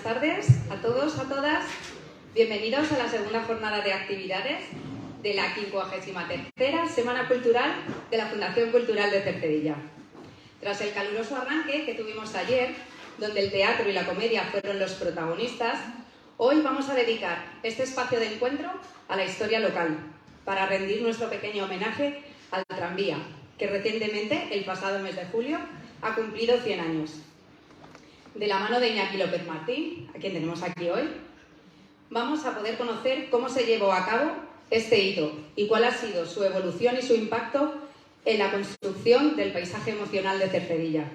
buenas tardes a todos, a todas. Bienvenidos a la segunda jornada de actividades de la 53ª Semana Cultural de la Fundación Cultural de Cercedilla. Tras el caluroso arranque que tuvimos ayer, donde el teatro y la comedia fueron los protagonistas, hoy vamos a dedicar este espacio de encuentro a la historia local, para rendir nuestro pequeño homenaje al tranvía, que recientemente, el pasado mes de julio, ha cumplido 100 años. De la mano de Iñaki López Martín, a quien tenemos aquí hoy, vamos a poder conocer cómo se llevó a cabo este hito y cuál ha sido su evolución y su impacto en la construcción del paisaje emocional de Cercedilla.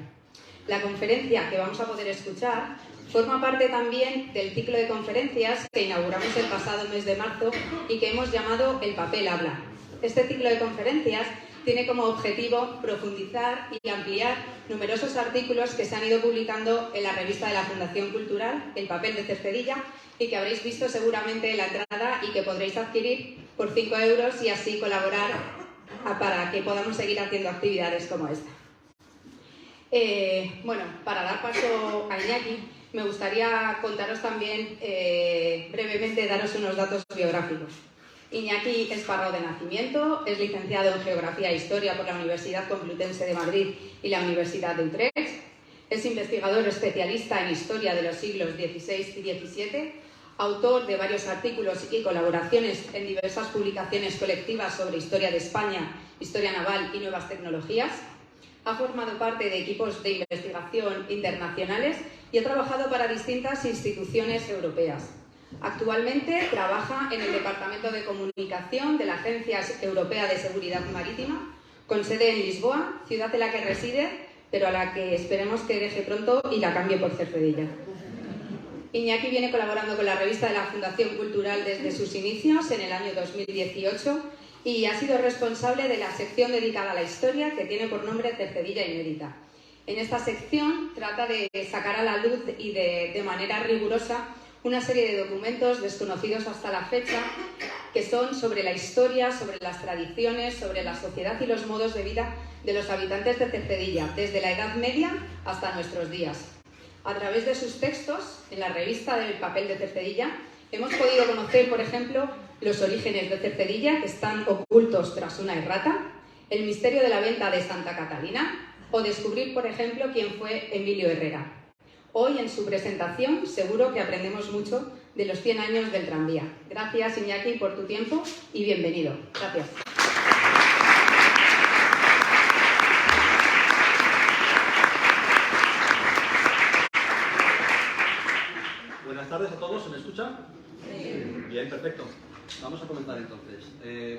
La conferencia que vamos a poder escuchar forma parte también del ciclo de conferencias que inauguramos el pasado mes de marzo y que hemos llamado El papel habla. Este ciclo de conferencias tiene como objetivo profundizar y ampliar numerosos artículos que se han ido publicando en la revista de la Fundación Cultural, El papel de Cercedilla, y que habréis visto seguramente en la entrada y que podréis adquirir por 5 € y así colaborar para que podamos seguir haciendo actividades como esta. Bueno, para dar paso a Iñaki, me gustaría contaros también brevemente, daros unos datos biográficos. Iñaki es parrao de nacimiento, es licenciado en Geografía e Historia por la Universidad Complutense de Madrid y la Universidad de Utrecht. Es investigador especialista en Historia de los siglos XVI y XVII, autor de varios artículos y colaboraciones en diversas publicaciones colectivas sobre historia de España, historia naval y nuevas tecnologías. Ha formado parte de equipos de investigación internacionales y ha trabajado para distintas instituciones europeas. Actualmente trabaja en el Departamento de Comunicación de la Agencia Europea de Seguridad Marítima, con sede en Lisboa, ciudad en la que reside, pero a la que esperemos que deje pronto y la cambie por Cercedilla. Iñaki viene colaborando con la revista de la Fundación Cultural desde sus inicios, en el año 2018, y ha sido responsable de la sección dedicada a la historia, que tiene por nombre Cercedilla Inédita. En esta sección trata de sacar a la luz y de manera rigurosa una serie de documentos desconocidos hasta la fecha, que son sobre la historia, sobre las tradiciones, sobre la sociedad y los modos de vida de los habitantes de Cercedilla, desde la Edad Media hasta nuestros días. A través de sus textos, en la revista del papel de Cercedilla, hemos podido conocer, por ejemplo, los orígenes de Cercedilla, que están ocultos tras una errata, el misterio de la venta de Santa Catalina, o descubrir, por ejemplo, quién fue Emilio Herrera. Hoy, en su presentación, seguro que aprendemos mucho de los 100 años del tranvía. Gracias, Iñaki, por tu tiempo y bienvenido. Gracias. Buenas tardes a todos, ¿se me escucha? Sí. Bien, perfecto. Vamos a comenzar entonces.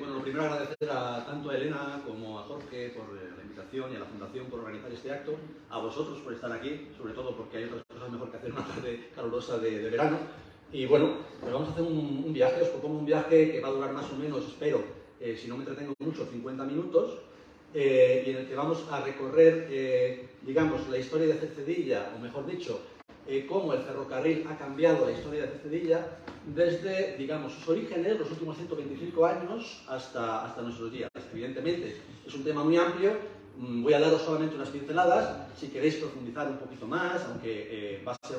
Bueno, lo primero agradecer tanto a Elena como a Jorge por la invitación y a la Fundación por organizar este acto, a vosotros por estar aquí, sobre todo porque hay otras cosas mejor que hacer una tarde calurosa de verano. Y bueno, pues vamos a hacer un viaje, os propongo un viaje que va a durar más o menos, espero, si no me entretengo mucho, 50 minutos, y en el que vamos a recorrer, digamos, la historia de Cercedilla, o mejor dicho, cómo el ferrocarril ha cambiado la historia de Cercedilla desde, digamos, sus orígenes, los últimos 125 años, hasta nuestros días. Evidentemente, es un tema muy amplio, voy a daros solamente unas pinceladas. Si queréis profundizar un poquito más, aunque va a ser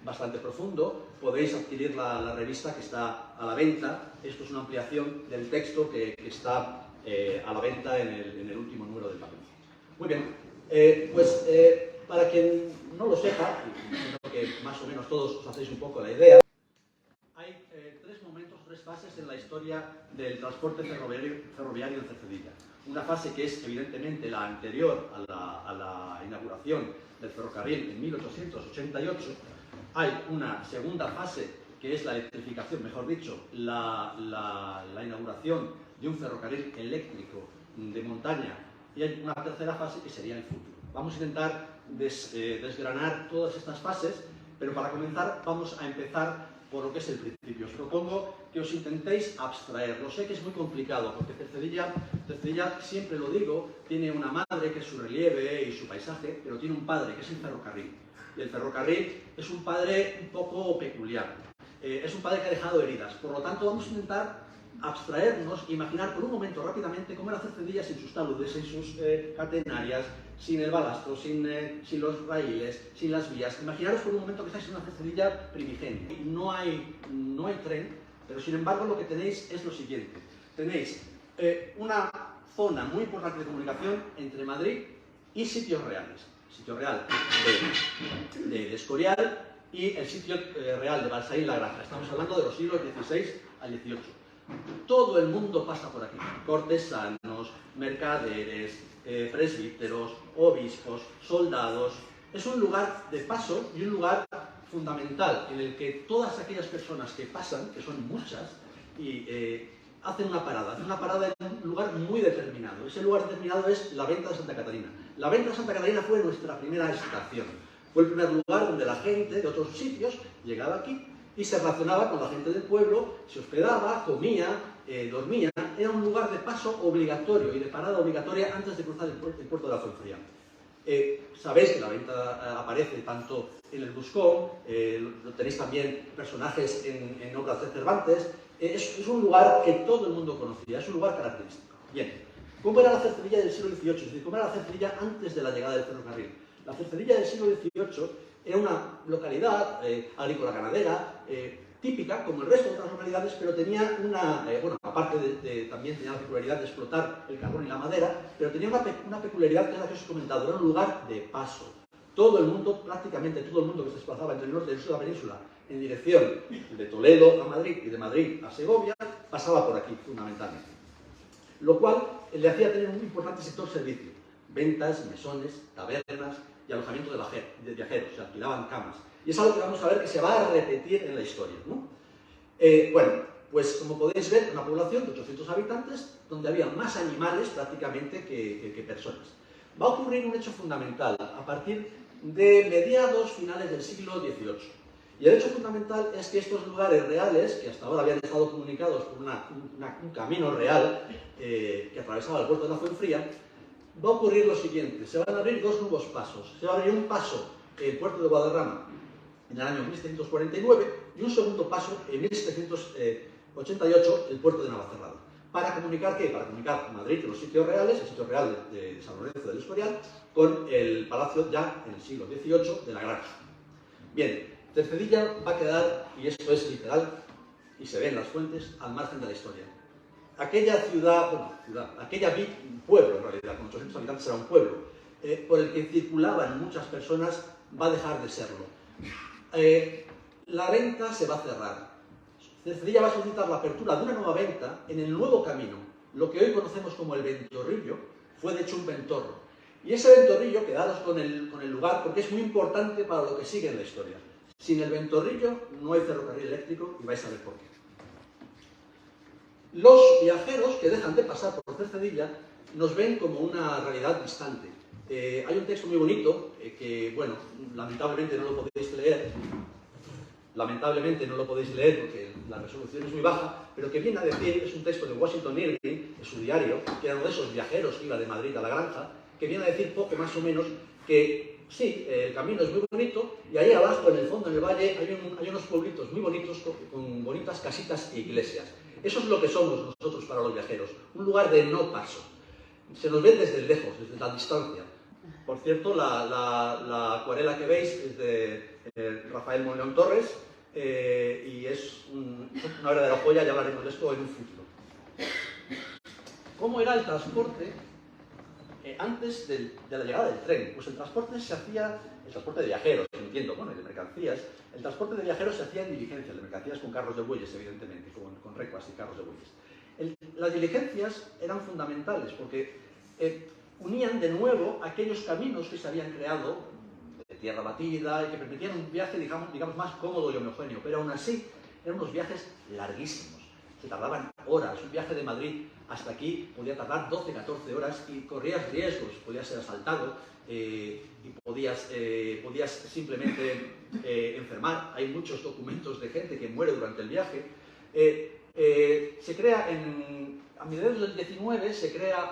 bastante profundo, podéis adquirir la revista que está a la venta. Esto es una ampliación del texto que está a la venta en el último número del papel. Muy bien, para quien no lo sepa, y creo que más o menos todos os hacéis un poco la idea, hay tres momentos, tres fases en la historia del transporte ferroviario en Cercedilla. Una fase que es evidentemente la anterior a la inauguración del ferrocarril en 1888. Hay una segunda fase que es la electrificación, mejor dicho, la inauguración de un ferrocarril eléctrico de montaña. Y hay una tercera fase que sería el futuro. Vamos a intentar desgranar todas estas fases, pero para comenzar vamos a empezar por lo que es el principio. Os propongo que os intentéis abstraer. Lo sé que es muy complicado, porque Cercedilla, siempre lo digo, tiene una madre que es su relieve y su paisaje, pero tiene un padre que es el ferrocarril. Y el ferrocarril es un padre un poco peculiar. Es un padre que ha dejado heridas. Por lo tanto, vamos a intentar abstraernos, imaginar por un momento rápidamente cómo era Cercedilla sin sus taludes, sin sus catenarias, sin el balastro, sin los raíles, sin las vías. Imaginaros por un momento que estáis en una Cercedilla primigenia. No hay tren, pero sin embargo lo que tenéis es lo siguiente. Tenéis una zona muy importante de comunicación entre Madrid y sitios reales. Sitio real de Escorial y el sitio real de Balsaín la Granja. Estamos hablando de los siglos XVI al XVIII. Todo el mundo pasa por aquí. Cortesanos, mercaderes, presbíteros, obispos, soldados. Es un lugar de paso y un lugar fundamental en el que todas aquellas personas que pasan, que son muchas, y hacen una parada en un lugar muy determinado. Ese lugar determinado es la Venta de Santa Catarina. La Venta de Santa Catarina fue nuestra primera estación. Fue el primer lugar donde la gente de otros sitios llegaba aquí y se relacionaba con la gente del pueblo, se hospedaba, comía, dormía. Era un lugar de paso obligatorio y de parada obligatoria antes de cruzar el puerto de la Fuenfría. Sabéis que la venta aparece tanto en el Buscón, tenéis también personajes en obras de Cervantes. Es un lugar que todo el mundo conocía, es un lugar característico. Bien, ¿cómo era la Cercedilla del siglo XVIII? Es decir, ¿cómo era la Cercedilla antes de la llegada del ferrocarril? La Cercedilla del siglo XVIII era una localidad agrícola-ganadera, típica, como el resto de otras localidades, pero tenía una, bueno, aparte también tenía la peculiaridad de explotar el carbón y la madera, pero tenía una peculiaridad que es la que os he comentado, era un lugar de paso. Todo el mundo, prácticamente todo el mundo que se desplazaba entre el norte y el sur de la península en dirección de Toledo a Madrid y de Madrid a Segovia, pasaba por aquí, fundamentalmente. Lo cual le hacía tener un importante sector servicio, ventas, mesones, tabernas y alojamiento de viajeros, se alquilaban camas. Y es algo que vamos a ver que se va a repetir en la historia, ¿no? Bueno, pues como podéis ver, una población de 800 habitantes donde había más animales prácticamente que personas. Va a ocurrir un hecho fundamental a partir de mediados finales del siglo XVIII. Y el hecho fundamental es que estos lugares reales, que hasta ahora habían estado comunicados por un camino real que atravesaba el puerto de la Fuenfría, va a ocurrir lo siguiente. Se van a abrir dos nuevos pasos. Se va a abrir un paso el puerto de Guadarrama en el año 1749 y un segundo paso en 1788 el puerto de Navacerrada. ¿Para comunicar qué? Para comunicar Madrid, los sitios reales, el sitio real de San Lorenzo del Escorial, con el palacio ya en el siglo XVIII de la Granja. Bien, Cercedilla va a quedar, y esto es literal, y se ve en las fuentes, al margen de la historia. Aquella pueblo en realidad, con 800 habitantes era un pueblo, por el que circulaban muchas personas, va a dejar de serlo. La venta se va a cerrar. Cercedilla va a solicitar la apertura de una nueva venta en el nuevo camino. Lo que hoy conocemos como el Ventorrillo fue de hecho un ventorro. Y ese ventorrillo, quedaros con el lugar, porque es muy importante para lo que sigue en la historia. Sin el Ventorrillo no hay ferrocarril eléctrico y vais a ver por qué. Los viajeros que dejan de pasar por Cercedilla nos ven como una realidad distante. Hay un texto muy bonito que, bueno, lamentablemente no lo podéis leer. Lamentablemente no lo podéis leer porque la resolución es muy baja, pero que viene a decir, es un texto de Washington Irving, de su diario, que era uno de esos viajeros que iba de Madrid a la Granja, que viene a decir poco más o menos que sí, el camino es muy bonito y ahí abajo, en el fondo, en el valle, hay unos pueblitos muy bonitos con bonitas casitas e iglesias. Eso es lo que somos nosotros para los viajeros, un lugar de no paso. Se nos ve desde lejos, desde la distancia. Por cierto, la acuarela que veis es de Rafael Monleón Torres y es una verdadera joya, ya hablaremos de esto en un futuro. ¿Cómo era el transporte antes de la llegada del tren? Pues el transporte se hacía, el transporte de viajeros, entiendo, bueno, y de mercancías, el transporte de viajeros se hacía en diligencias, de mercancías con carros de bueyes, evidentemente, con recuas y carros de bueyes. Las diligencias eran fundamentales porque unían de nuevo aquellos caminos que se habían creado de tierra batida y que permitían un viaje, digamos más cómodo y homogéneo, pero aún así eran unos viajes larguísimos, se tardaban horas. Un viaje de Madrid hasta aquí podía tardar 12, 14 horas y corrías riesgos, podías ser asaltado y podías simplemente enfermar. Hay muchos documentos de gente que muere durante el viaje. Se crea a mediados del 19 se crea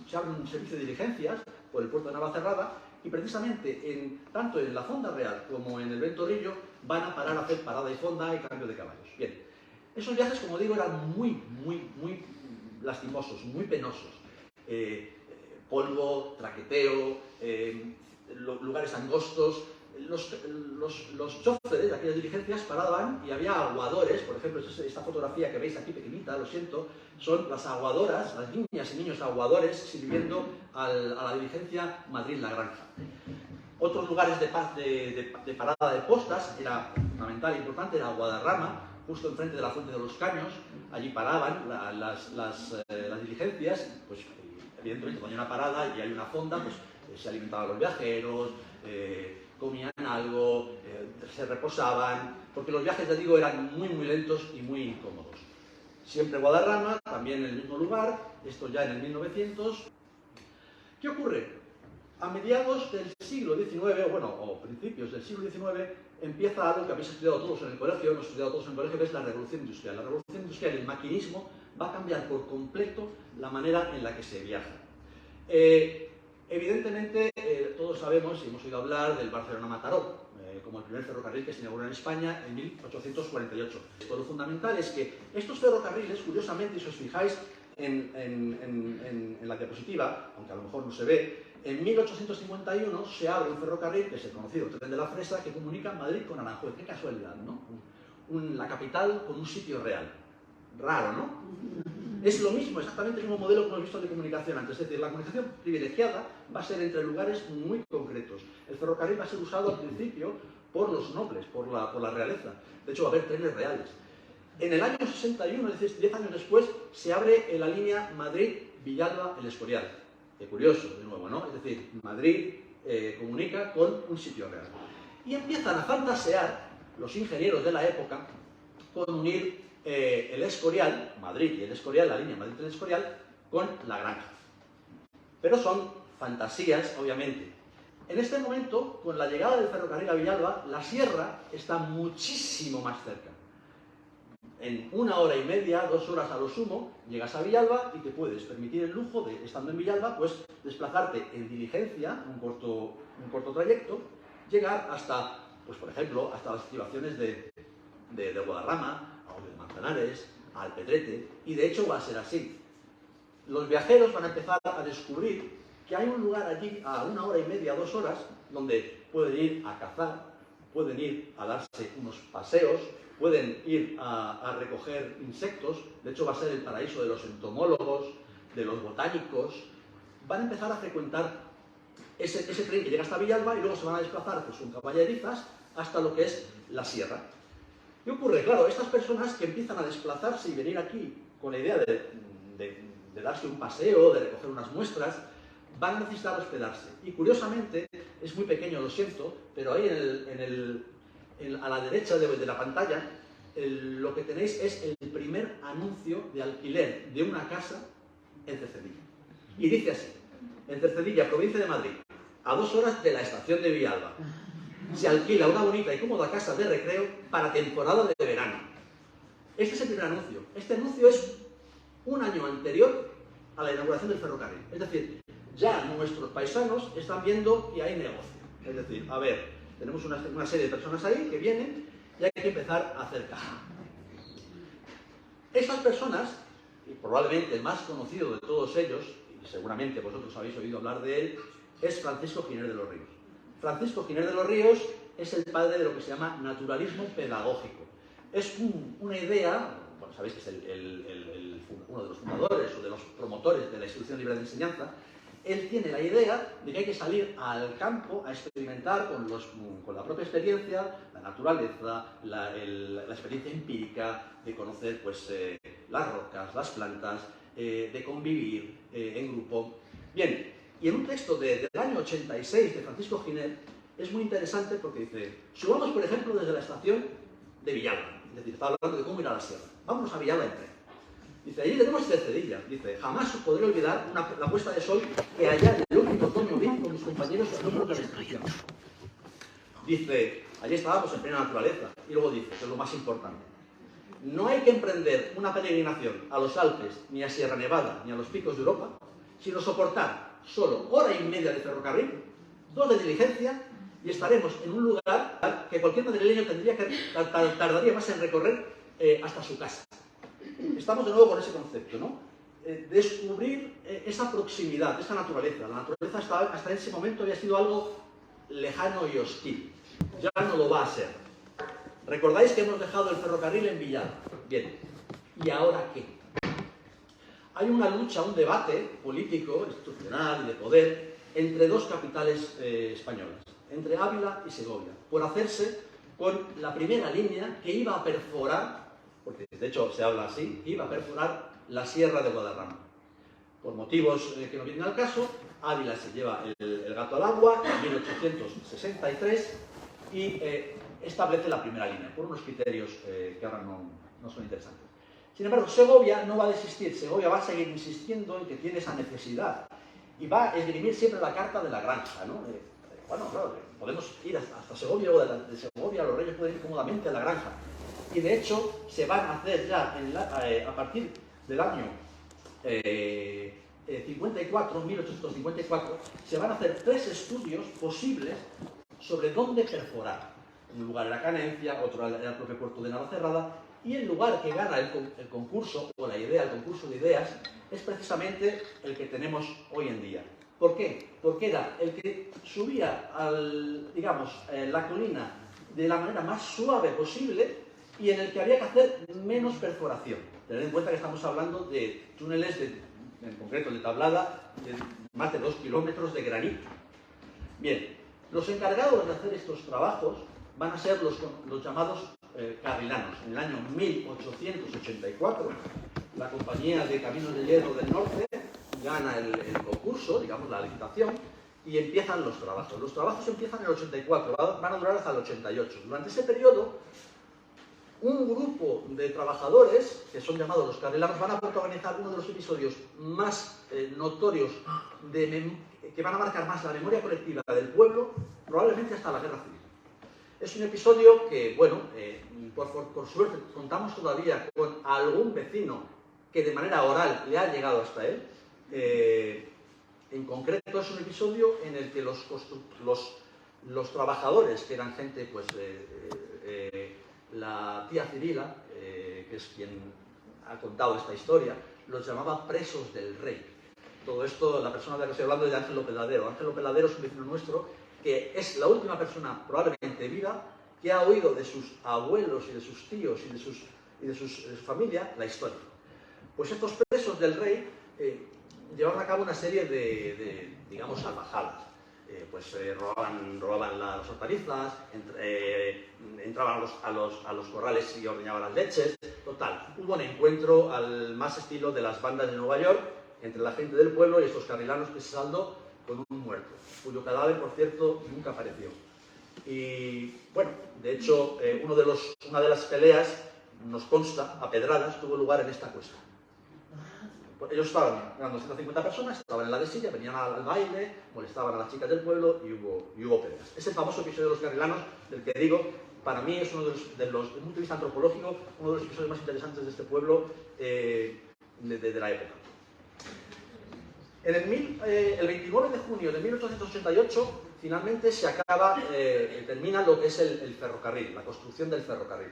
se abre un servicio de diligencias por el puerto de Navacerrada y precisamente tanto en la Fonda Real como en el Ventorrillo van a parar a hacer parada y fonda y cambio de caballos. Bien, Esos viajes, como digo, eran muy lastimosos, muy penosos. Polvo, traqueteo, lugares angostos. Los choferes de aquellas diligencias paraban y había aguadores. Por ejemplo, esta fotografía que veis aquí pequeñita, lo siento, son las aguadoras, las niñas y niños aguadores sirviendo a la diligencia Madrid-La Granja. Otros lugares de parada de postas, era fundamental e importante, era Guadarrama, justo enfrente de la Fuente de los Caños. Allí paraban las diligencias, pues evidentemente cuando hay una parada y hay una fonda, pues se alimentaban los viajeros, comían algo, se reposaban, porque los viajes, ya digo, eran muy lentos y muy incómodos. Siempre Guadarrama, también en el mismo lugar, esto ya en el 1900. ¿Qué ocurre? A mediados del siglo XIX, o principios del siglo XIX, empieza algo que habéis estudiado todos en el colegio, hemos estudiado todos en el colegio, que es la revolución industrial. La revolución industrial, el maquinismo, va a cambiar por completo la manera en la que se viaja. Evidentemente, todos sabemos y hemos oído hablar del Barcelona-Mataró, como el primer ferrocarril que se inauguró en España en 1848. Lo fundamental es que estos ferrocarriles, curiosamente, si os fijáis en la diapositiva, aunque a lo mejor no se ve, en 1851 se abre un ferrocarril, que es el conocido Tren de la Fresa, que comunica Madrid con Aranjuez. Qué casualidad, ¿no? La capital con un sitio real. Raro, ¿no? Es lo mismo, exactamente el mismo modelo que hemos visto de comunicación antes. Es decir, la comunicación privilegiada va a ser entre lugares muy concretos. El ferrocarril va a ser usado al principio por los nobles, por la realeza. De hecho, va a haber trenes reales. En el año 61, es decir, 10 años después, se abre la línea Madrid-Villalba-El Escorial. Qué curioso, de nuevo, ¿no? Es decir, Madrid comunica con un sitio real. Y empiezan a fantasear los ingenieros de la época con unir el Escorial, Madrid y el Escorial, la línea Madrid-El Escorial, con La Granja. Pero son fantasías, obviamente. En este momento, con la llegada del ferrocarril a Villalba, la sierra está muchísimo más cerca. En 1 hora y media, 2 horas a lo sumo, llegas a Villalba y te puedes permitir el lujo de, estando en Villalba, pues desplazarte en diligencia, un corto trayecto, llegar hasta, pues por ejemplo, hasta las estribaciones de Guadarrama, o de Manzanares, al Pedrete, y de hecho va a ser así. Los viajeros van a empezar a descubrir que hay un lugar allí, a 1 hora y media, 2 horas, donde pueden ir a cazar, pueden ir a darse unos paseos, pueden ir a recoger insectos. De hecho va a ser el paraíso de los entomólogos, de los botánicos. Van a empezar a frecuentar ese tren que llega hasta Villalba y luego se van a desplazar pues, con caballerizas hasta lo que es la sierra. ¿Qué ocurre? Claro, estas personas que empiezan a desplazarse y venir aquí con la idea de darse un paseo, de recoger unas muestras, van a necesitar hospedarse. Y curiosamente, es muy pequeño, lo siento, pero ahí a la derecha de la pantalla, lo que tenéis es el primer anuncio de alquiler de una casa en Cercedilla. Y dice así: en Cercedilla, provincia de Madrid, a 2 horas de la estación de Villalba, se alquila una bonita y cómoda casa de recreo para temporada de verano. Este es el primer anuncio. Este anuncio es 1 año anterior a la inauguración del ferrocarril. Es decir, ya nuestros paisanos están viendo que hay negocio. Es decir, a ver, tenemos una serie de personas ahí que vienen y hay que empezar a hacer caja. Estas personas, y probablemente el más conocido de todos ellos, y seguramente vosotros habéis oído hablar de él, es Francisco Giner de los Ríos. Francisco Giner de los Ríos es el padre de lo que se llama naturalismo pedagógico. Es una idea, bueno, sabéis que es uno de los fundadores o de los promotores de la instrucción libre de enseñanza. Él tiene la idea de que hay que salir al campo a experimentar con la propia experiencia, la naturaleza, la experiencia empírica, de conocer pues, las rocas, las plantas, de convivir en grupo. Bien, y en un texto del año 86 de Francisco Giner es muy interesante porque dice: subamos por ejemplo desde la estación de Villalba, es decir, está hablando de cómo ir a la sierra, vámonos a Villalba en tren. Dice, allí tenemos Cercedilla. Dice, jamás os podré olvidar la puesta de sol que allá en el último otoño vi con mis compañeros en número de excursión. Dice, allí estábamos en plena naturaleza. Y luego dice, que es lo más importante: no hay que emprender una peregrinación a los Alpes, ni a Sierra Nevada, ni a los picos de Europa, sino soportar solo 1 hora y media de ferrocarril, 2 de diligencia, y estaremos en un lugar que cualquier madrileño tardaría más en recorrer hasta su casa. Estamos de nuevo con ese concepto, ¿no? Descubrir esa proximidad, esa naturaleza. La naturaleza hasta ese momento había sido algo lejano y hostil. Ya no lo va a ser. ¿Recordáis que hemos dejado el ferrocarril en Villada? Bien. ¿Y ahora qué? Hay una lucha, un debate político, institucional y de poder entre dos capitales españolas, entre Ávila y Segovia, por hacerse con la primera línea que iba a perforar, porque de hecho se habla así, que iba a perforar la Sierra de Guadarrama. Por motivos que no vienen al caso, Ávila se lleva el gato al agua en 1863 y establece la primera línea, por unos criterios que ahora no son interesantes. Sin embargo, Segovia no va a desistir, Segovia va a seguir insistiendo en que tiene esa necesidad y va a esgrimir siempre la carta de la granja, ¿no? Bueno, claro, podemos ir hasta Segovia, o de Segovia los reyes pueden ir cómodamente a la granja. Y de hecho, se van a hacer ya a partir del año 1854, se van a hacer 3 estudios posibles sobre dónde perforar. Un lugar era Canencia, otro era el propio puerto de Navacerrada, y el lugar que gana el concurso, o la idea, el concurso de ideas, es precisamente el que tenemos hoy en día. ¿Por qué? Porque era el que subía la colina de la manera más suave posible y en el que había que hacer menos perforación. Tened en cuenta que estamos hablando de túneles, en concreto de tablada, de más de 2 kilómetros de granito. Bien, los encargados de hacer estos trabajos van a ser los llamados carrilanos. En el año 1884, la Compañía de Caminos de Hierro del Norte gana el concurso, digamos la licitación, y empiezan los trabajos. Los trabajos empiezan en el 84, van a durar hasta el 88. Durante ese periodo, un grupo de trabajadores, que son llamados los carrilanos, van a protagonizar uno de los episodios más notorios que van a marcar más la memoria colectiva del pueblo, probablemente hasta la Guerra Civil. Es un episodio que, bueno, por suerte contamos todavía con algún vecino que de manera oral le ha llegado hasta él. En concreto es un episodio en el que los trabajadores, que eran gente, pues, la tía Cirila, que es quien ha contado esta historia, los llamaba presos del rey. Todo esto, la persona de la que estoy hablando es de Ángel López Ladero. Ángel López Ladero es un vecino nuestro que es la última persona probablemente viva que ha oído de sus abuelos y de sus tíos y de sus familia la historia. Pues estos presos del rey llevaban a cabo una serie de digamos, salvajadas. Robaban las hortalizas, entraban a los corrales y ordeñaban las leches. Total, hubo un encuentro al más estilo de las bandas de Nueva York entre la gente del pueblo y estos carrilanos, que se saldó con un muerto, cuyo cadáver, por cierto, nunca apareció. Y bueno, de hecho, una de las peleas, nos consta, a pedradas, tuvo lugar en esta cuesta. Ellos eran 250 personas, estaban en la dehesilla, venían al baile, molestaban a las chicas del pueblo y hubo peleas. Es el famoso episodio de los carrilanos, del que digo, para mí es uno desde el punto de vista antropológico, uno de los episodios más interesantes de este pueblo de la época. El 29 de junio de 1888, finalmente se termina lo que es el ferrocarril, la construcción del ferrocarril.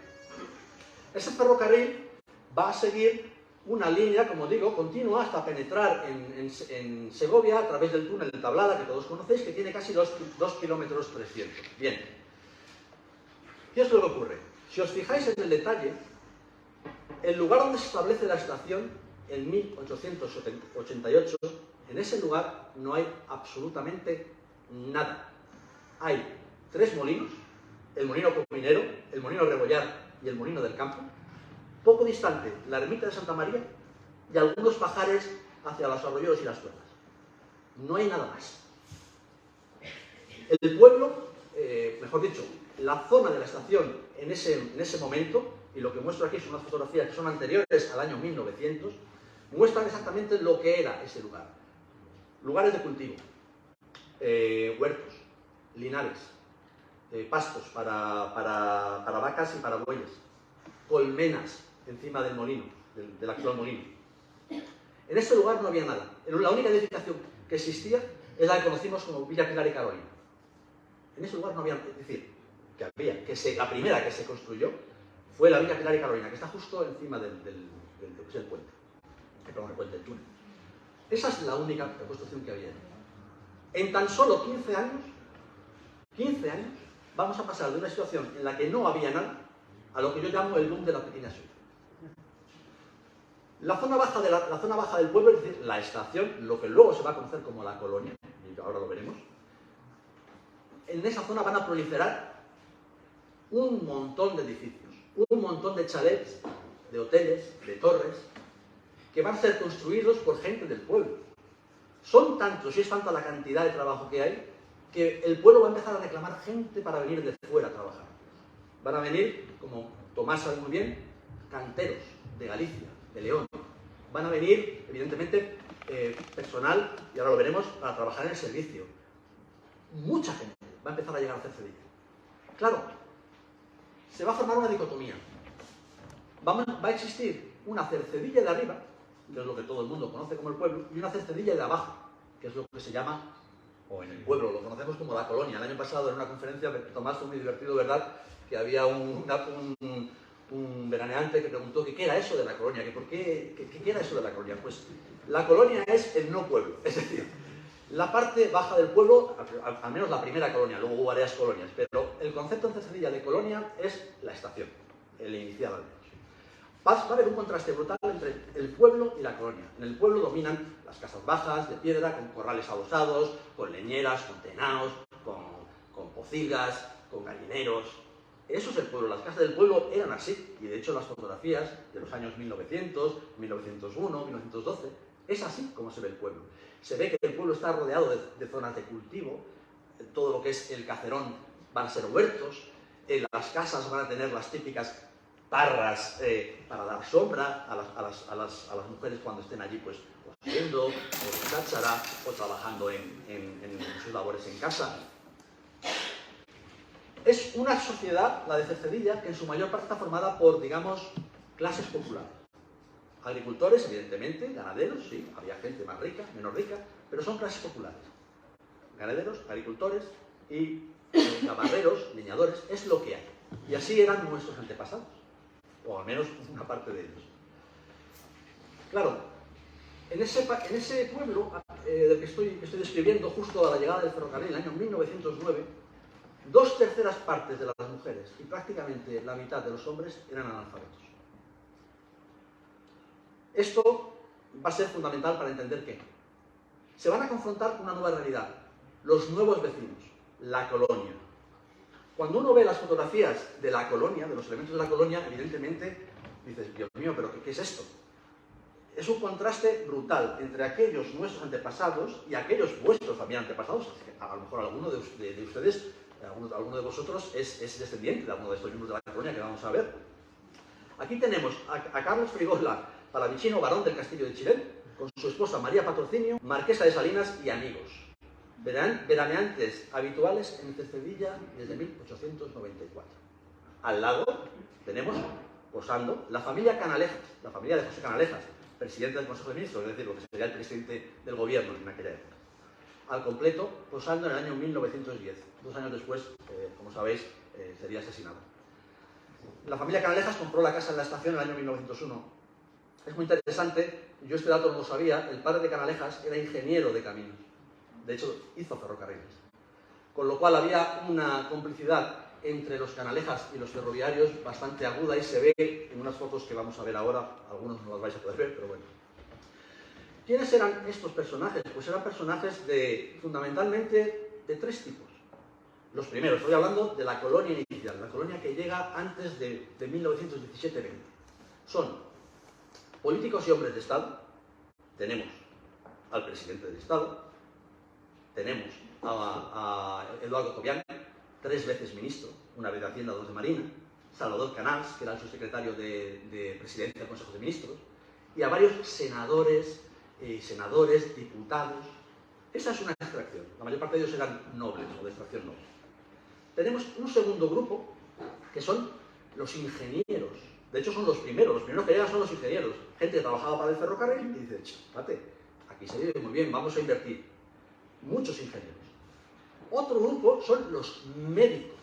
Ese ferrocarril va a seguir una línea, como digo, continua hasta penetrar en Segovia a través del túnel de Tablada, que todos conocéis, que tiene casi 2 kilómetros 300. Bien. ¿Qué es lo que ocurre? Si os fijáis en el detalle, el lugar donde se establece la estación, en 1888, en ese lugar no hay absolutamente nada. Hay 3 molinos, el molino cominero, el molino Rebollar y el molino del Campo. Poco distante, la ermita de Santa María y algunos pajares hacia los arroyos y las tuertas. No hay nada más. El pueblo, mejor dicho, la zona de la estación en ese momento, y lo que muestro aquí son unas fotografías que son anteriores al año 1900, muestran exactamente lo que era ese lugar. Lugares de cultivo, huertos, linares, pastos para vacas y para bueyes, colmenas encima del molino, del actual molino. En ese lugar no había nada. La única edificación que existía es la que conocimos como Villa Pilar y Carolina. En ese lugar no había, es decir, la primera que se construyó fue la Villa Pilar y Carolina, que está justo encima del que es el puente, perdón, el puente del túnel. Esa es la única construcción que había. En tan solo 15 años, vamos a pasar de una situación en la que no había nada a lo que yo llamo el boom de la pequeña Suiza. La zona baja del pueblo, es decir, la estación, lo que luego se va a conocer como la colonia, y ahora lo veremos, en esa zona van a proliferar un montón de edificios, un montón de chalets, de hoteles, de torres, que van a ser construidos por gente del pueblo. Son tantos y es tanta la cantidad de trabajo que hay, que el pueblo va a empezar a reclamar gente para venir de fuera a trabajar. Van a venir, como Tomás sabe muy bien, canteros de Galicia, de León. Van a venir, evidentemente, personal, y ahora lo veremos, para trabajar en el servicio. Mucha gente va a empezar a llegar a Cercedilla. Claro, se va a formar una dicotomía. Va a existir una Cercedilla de arriba, que es lo que todo el mundo conoce como el pueblo, y una Cercedilla de abajo, que es lo que se llama, o en el pueblo lo conocemos como la colonia. El año pasado en una conferencia, Tomás, fue muy divertido, ¿verdad?, que había un veraneante que preguntó que qué era eso de la colonia, qué era eso de la colonia. Pues la colonia es el no pueblo, es decir, la parte baja del pueblo, al menos la primera colonia, luego hubo varias colonias, pero el concepto en Cercedilla de colonia es la estación, el inicial al menos. Va a haber un contraste brutal entre el pueblo y la colonia. En el pueblo dominan las casas bajas, de piedra, con corrales adosados, con leñeras, con tenaos, con pocigas, con gallineros. Eso es el pueblo. Las casas del pueblo eran así. Y de hecho las fotografías de los años 1900, 1901, 1912, es así como se ve el pueblo. Se ve que el pueblo está rodeado de zonas de cultivo. Todo lo que es el caserón van a ser huertos. Las casas van a tener las típicas parras para dar sombra a las mujeres cuando estén allí, pues cosiendo, o en cháchara, o trabajando en sus labores en casa. Es una sociedad, la de Cercedilla, que en su mayor parte está formada por, digamos, clases populares. Agricultores, evidentemente, ganaderos, sí, había gente más rica, menos rica, pero son clases populares. Ganaderos, agricultores y gabarreros, leñadores, es lo que hay. Y así eran nuestros antepasados, o al menos una parte de ellos. Claro, en ese pueblo del que estoy describiendo, justo a la llegada del ferrocarril en el año 1909, 2/3 partes de las mujeres y prácticamente la mitad de los hombres eran analfabetos. Esto va a ser fundamental para entender que se van a confrontar con una nueva realidad, los nuevos vecinos, la colonia. Cuando uno ve las fotografías de la colonia, de los elementos de la colonia, evidentemente dices, Dios mío, ¿pero qué es esto? Es un contraste brutal entre aquellos nuestros antepasados y aquellos vuestros también antepasados. A lo mejor alguno de ustedes, alguno de vosotros es descendiente de alguno de estos miembros de la colonia que vamos a ver. Aquí tenemos a Carlos Frigola Palavicino, barón del Castillo de Chilén, con su esposa María Patrocinio, marquesa de Salinas y amigos. Veraneantes habituales en Cercedilla desde 1894. Al lado tenemos, posando, la familia Canalejas, la familia de José Canalejas, presidente del Consejo de Ministros, es decir, lo que sería el presidente del gobierno en aquella época. Al completo, posando en el año 1910. 2 años después, como sabéis, sería asesinado. La familia Canalejas compró la casa en la estación en el año 1901. Es muy interesante, yo este dato no lo sabía, el padre de Canalejas era ingeniero de caminos. De hecho, hizo ferrocarriles. Con lo cual había una complicidad entre los Canalejas y los ferroviarios bastante aguda y se ve en unas fotos que vamos a ver ahora, algunos no las vais a poder ver, pero bueno. ¿Quiénes eran estos personajes? Pues eran personajes fundamentalmente de 3 tipos. Los primeros, estoy hablando de la colonia inicial, la colonia que llega antes de 1917-20. Son políticos y hombres de Estado. Tenemos al presidente del Estado, tenemos a Eduardo Cobian, 3 veces ministro, una vez de Hacienda, 2 de Marina, Salvador Canals, que era el subsecretario de Presidencia del Consejo de Ministros, y a varios senadores, diputados. Esa es una extracción. La mayor parte de ellos eran nobles o de extracción noble. Tenemos un segundo grupo, que son los ingenieros. De hecho, son los primeros que llegan son los ingenieros. Gente que trabajaba para el ferrocarril y dice, espérate, aquí se vive muy bien, vamos a invertir. Muchos ingenieros. Otro grupo son los médicos.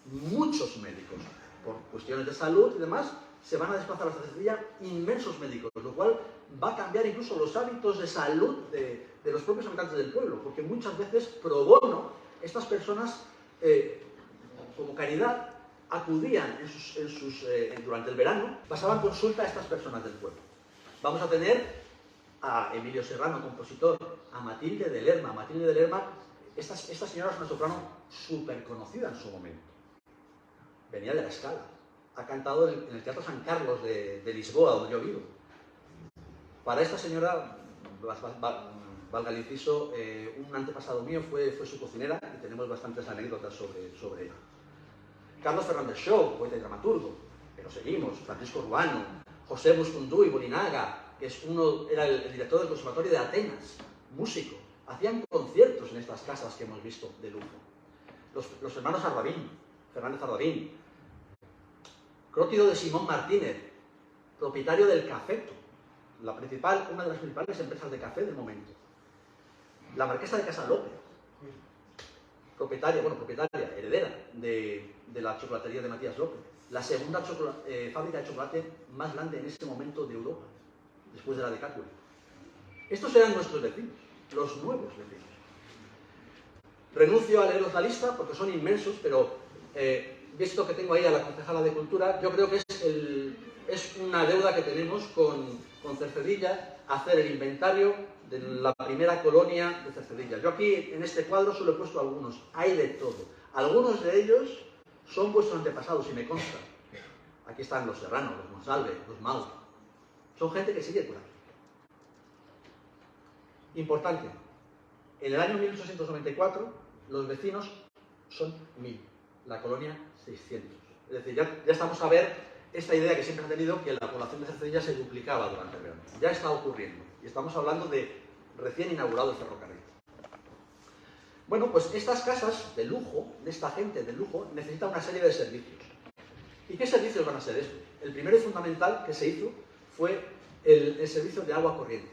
Muchos médicos. por cuestiones de salud y demás, se van a desplazar hasta Cercedilla inmensos médicos, lo cual va a cambiar incluso los hábitos de salud de los propios habitantes del pueblo, porque muchas veces, pro bono, estas personas, como caridad, acudían durante el verano, pasaban consulta a estas personas del pueblo. Vamos a tener a Emilio Serrano, compositor, a Matilde de Lerma. Matilde de Lerma, esta señora es una soprano súper conocida en su momento. Venía de la Scala. Ha cantado en el Teatro San Carlos de Lisboa, donde yo vivo. Para esta señora, valga el inciso, un antepasado mío fue su cocinera y tenemos bastantes anécdotas sobre ella. Carlos Fernández Shaw, poeta y dramaturgo, pero seguimos, Francisco Ruano, José Buscundú y Bolinaga, que era el director del Conservatorio de Atenas, músico, hacían conciertos en estas casas que hemos visto de lujo. Los hermanos Ardavín, Fernández Ardavín, Crótido de Simón Martínez, propietario del Cafeto, una de las principales empresas de café del momento. La marquesa de Casalópez, propietaria, heredera de la chocolatería de Matías López, la segunda fábrica de chocolate más grande en ese momento de Europa, después de la de Cátula. Estos eran nuestros vecinos, los nuevos vecinos. Renuncio a leeros la lista porque son inmensos, pero visto que tengo ahí a la concejala de Cultura, yo creo que es una deuda que tenemos con Cercedilla, hacer el inventario de la primera colonia de Cercedilla. Yo aquí, en este cuadro, solo he puesto algunos. Hay de todo. Algunos de ellos son vuestros antepasados, y me consta. Aquí están los Serrano, los Monsalve, los Mau. Son gente que sigue por aquí. Importante. En el año 1894, los vecinos son 1000. La colonia, 600. Es decir, ya estamos a ver esta idea que siempre ha tenido, que la población de Cercedilla se duplicaba durante el verano. Ya está ocurriendo. Y estamos hablando de recién inaugurado el ferrocarril. Bueno, pues estas casas de lujo, de esta gente de lujo, necesitan una serie de servicios. ¿Y qué servicios van a ser estos? El primero y fundamental que se hizo fue el servicio de agua corriente.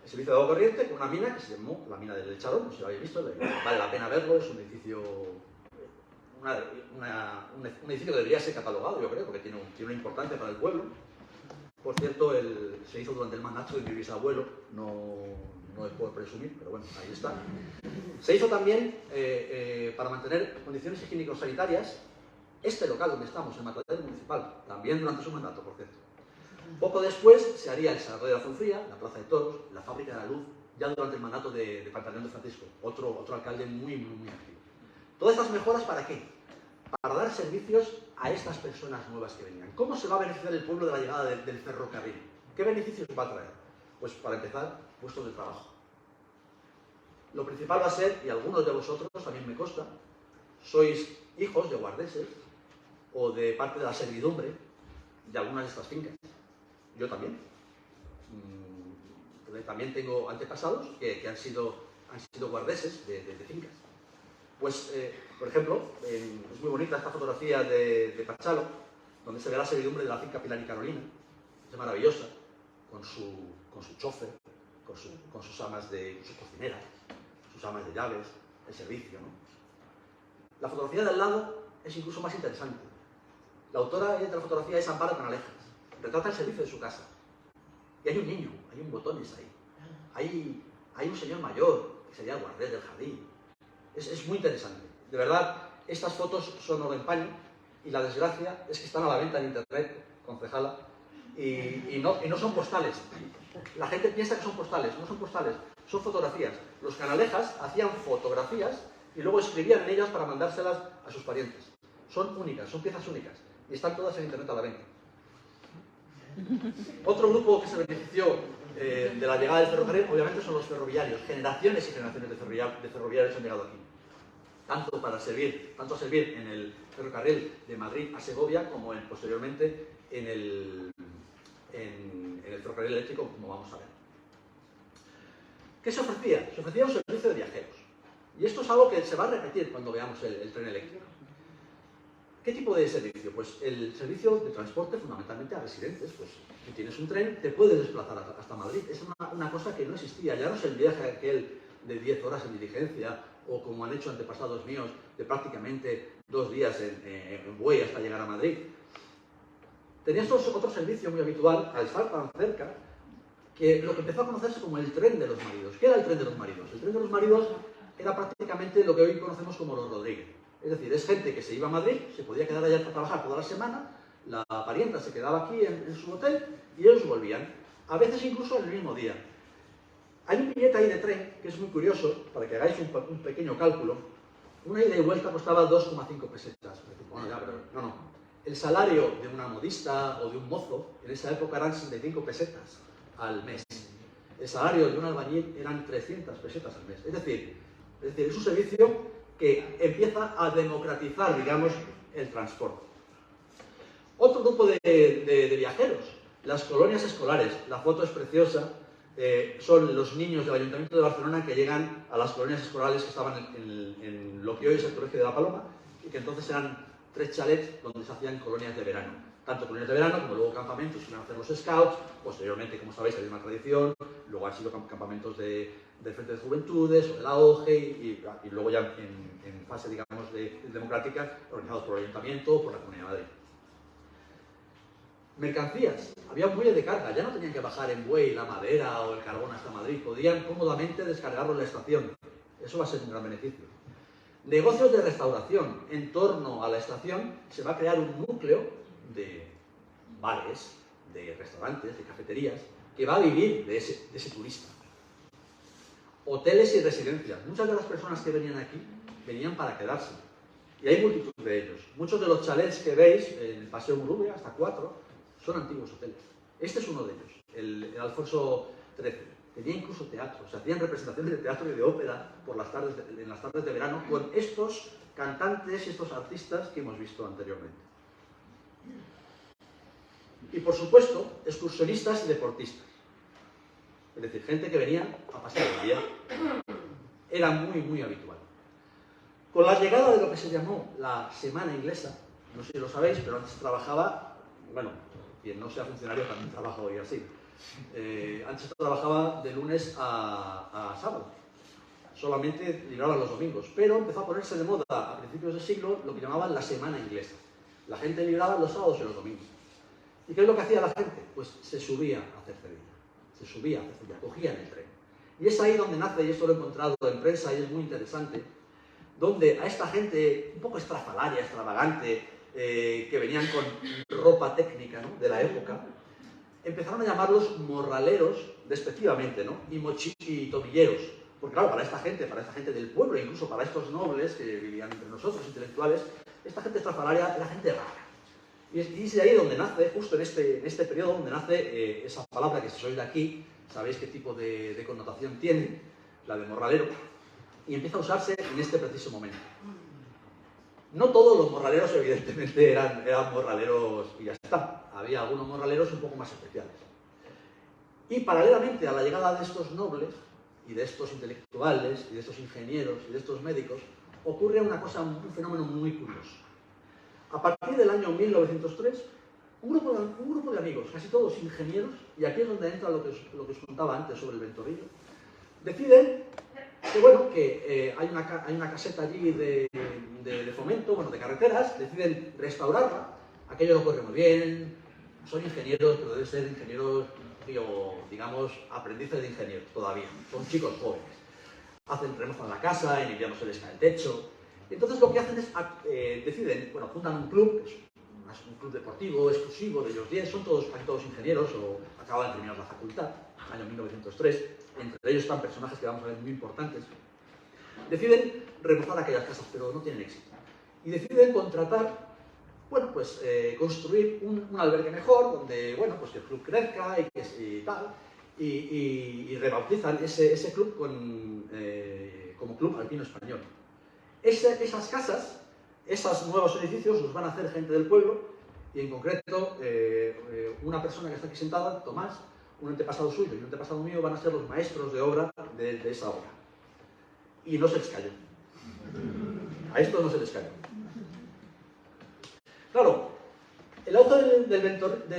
El servicio de agua corriente con una mina que se llamó la mina del Lecharón, no sé si lo habéis visto, vale la pena verlo, es un edificio... un edificio que debería ser catalogado, yo creo, porque tiene una importancia para el pueblo. Por cierto, se hizo durante el mandato de mi bisabuelo, no es por presumir, pero bueno, ahí está. Se hizo también para mantener condiciones higiénico-sanitarias este local donde estamos, el Matadero Municipal, también durante su mandato, por cierto. Poco después se haría el Salado de la Fonfría, la Plaza de Toros, la Fábrica de la Luz, ya durante el mandato de Pantaleón de Francisco, otro alcalde muy activo. Todas estas mejoras, ¿para qué? Para dar servicios a estas personas nuevas que venían. ¿Cómo se va a beneficiar el pueblo de la llegada del ferrocarril? ¿Qué beneficios va a traer? Pues, para empezar, puestos de trabajo. Lo principal va a ser, y algunos de vosotros, también me consta, sois hijos de guardeses o de parte de la servidumbre de algunas de estas fincas. Yo también. También tengo antepasados que han sido guardeses de fincas. Pues, por ejemplo, es muy bonita esta fotografía de Pachalo, donde se ve la servidumbre de la finca Pilar y Carolina. Es maravillosa, con su chofer, con sus amas su cocinera, sus amas de llaves, el servicio, ¿no? La fotografía de al lado es incluso más interesante. La autora de la fotografía es Amparo Canalejas. Retrata el servicio de su casa. Y hay un niño, hay un botones ahí. Hay un señor mayor, que sería el guardés del jardín. Es muy interesante. De verdad, estas fotos son oro en paño, y la desgracia es que están a la venta en internet, concejala, y no son postales. La gente piensa que son postales, no son postales, son fotografías. Los Canalejas hacían fotografías y luego escribían en ellas para mandárselas a sus parientes. Son únicas, son piezas únicas, y están todas en internet a la venta. Otro grupo que se benefició de la llegada del ferrocarril, obviamente, son los ferroviarios. Generaciones y generaciones de ferroviarios han llegado aquí. Tanto a servir en el ferrocarril de Madrid a Segovia, como posteriormente en el ferrocarril eléctrico, como vamos a ver. ¿Qué se ofrecía? Se ofrecía un servicio de viajeros. Y esto es algo que se va a repetir cuando veamos el tren eléctrico. ¿Qué tipo de servicio? Pues el servicio de transporte fundamentalmente a residentes. Pues si tienes un tren, te puedes desplazar hasta Madrid. Es una cosa que no existía. Ya no es el viaje aquel de 10 horas en diligencia, o como han hecho antepasados míos, de prácticamente 2 días en Buey hasta llegar a Madrid. Tenía otro servicio muy habitual, al estar tan cerca, que lo que empezó a conocerse como el tren de los maridos. ¿Qué era el tren de los maridos? El tren de los maridos era prácticamente lo que hoy conocemos como los Rodríguez. Es decir, es gente que se iba a Madrid, se podía quedar allá para trabajar toda la semana, la parienta se quedaba aquí en su hotel y ellos volvían, a veces incluso el mismo día. Hay un billete ahí de tren que es muy curioso, para que hagáis un pequeño cálculo. Una ida y vuelta costaba 2,5 pesetas. Bueno, ya, pero no. El salario de una modista o de un mozo en esa época eran 65 pesetas al mes. El salario de un albañil eran 300 pesetas al mes. Es decir, es un servicio que empieza a democratizar, digamos, el transporte. Otro grupo de viajeros, las colonias escolares. La foto es preciosa. Son los niños del Ayuntamiento de Barcelona que llegan a las colonias escolares que estaban en lo que hoy es el Colegio de la Paloma y que entonces eran 3 chalets donde se hacían colonias de verano. Tanto colonias de verano como luego campamentos que iban a hacer los scouts, posteriormente, como sabéis, hay una tradición, luego han sido campamentos del Frente de Juventudes o de la OGE y luego ya en fase, digamos, democrática, organizados por el Ayuntamiento o por la Comunidad de Madrid. Mercancías, había un muelle de carga, ya no tenían que bajar en Buey la madera o el carbón hasta Madrid, podían cómodamente descargarlo en la estación. Eso va a ser un gran beneficio. Negocios de restauración. En torno a la estación se va a crear un núcleo de bares, de restaurantes, de cafeterías, que va a vivir de ese turista. Hoteles y residencias. Muchas de las personas que venían aquí venían para quedarse. Y hay multitud de ellos. Muchos de los chalets que veis en el Paseo Murube, hasta 4, son antiguos hoteles. Este es uno de ellos, el Alfonso XIII. Tenía incluso teatro, se hacían representaciones de teatro y de ópera en las tardes de verano con estos cantantes y estos artistas que hemos visto anteriormente. Y por supuesto, excursionistas y deportistas. Es decir, gente que venía a pasar el día. Era muy, muy habitual. Con la llegada de lo que se llamó la Semana Inglesa, no sé si lo sabéis, pero antes se trabajaba, bueno, quien no sea funcionario también trabaja hoy así. Antes se trabajaba de lunes a sábado, solamente libraban los domingos, pero empezó a ponerse de moda a principios de siglo lo que llamaban la Semana Inglesa. La gente libraba los sábados y los domingos. ¿Y qué es lo que hacía la gente? Pues se subía a hacer Cedilla, cogían el tren. Y es ahí donde nace, y esto lo he encontrado en prensa y es muy interesante, donde a esta gente un poco estrafalaria, extravagante, que venían con ropa técnica, ¿no?, de la época, empezaron a llamarlos morraleros, despectivamente, ¿no?, y tobilleros. Porque claro, para esta gente del pueblo, incluso para estos nobles que vivían entre nosotros, intelectuales, esta gente estrafalaria era gente rara. Y es de ahí donde nace, justo en este periodo, donde nace esa palabra que si sois de aquí, sabéis qué tipo de connotación tiene, la de morralero, y empieza a usarse en este preciso momento. No todos los morraleros, evidentemente, eran morraleros y ya está. Había algunos morraleros un poco más especiales. Y paralelamente a la llegada de estos nobles, y de estos intelectuales, y de estos ingenieros, y de estos médicos, ocurre un fenómeno muy curioso. A partir del año 1903, un grupo de amigos, casi todos ingenieros, y aquí es donde entra lo que os contaba antes sobre el Ventorrillo, deciden que hay una caseta allí de fomento, de carreteras, deciden restaurarla. Aquello no corre muy bien, son ingenieros, pero deben ser ingenieros, digamos, aprendices de ingenieros todavía, son chicos jóvenes. Remozan la casa, en invierno se les cae el techo. Entonces lo que hacen es, fundan un club, que es un club deportivo exclusivo de ellos 10, son casi todos ingenieros o acaban de terminar la facultad, año 1903, entre ellos están personajes que vamos a ver muy importantes. Deciden remozar aquellas casas, pero no tienen éxito. Y deciden contratar, construir un albergue mejor, donde, que el club crezca y tal, y rebautizan ese club como Club Alpino Español. Esas casas, esos nuevos edificios los van a hacer gente del pueblo y en concreto una persona que está aquí sentada, Tomás, un antepasado suyo y un antepasado mío van a ser los maestros de obra de esa obra. Y no se les cayó. A esto no se les cayó. Claro, el auge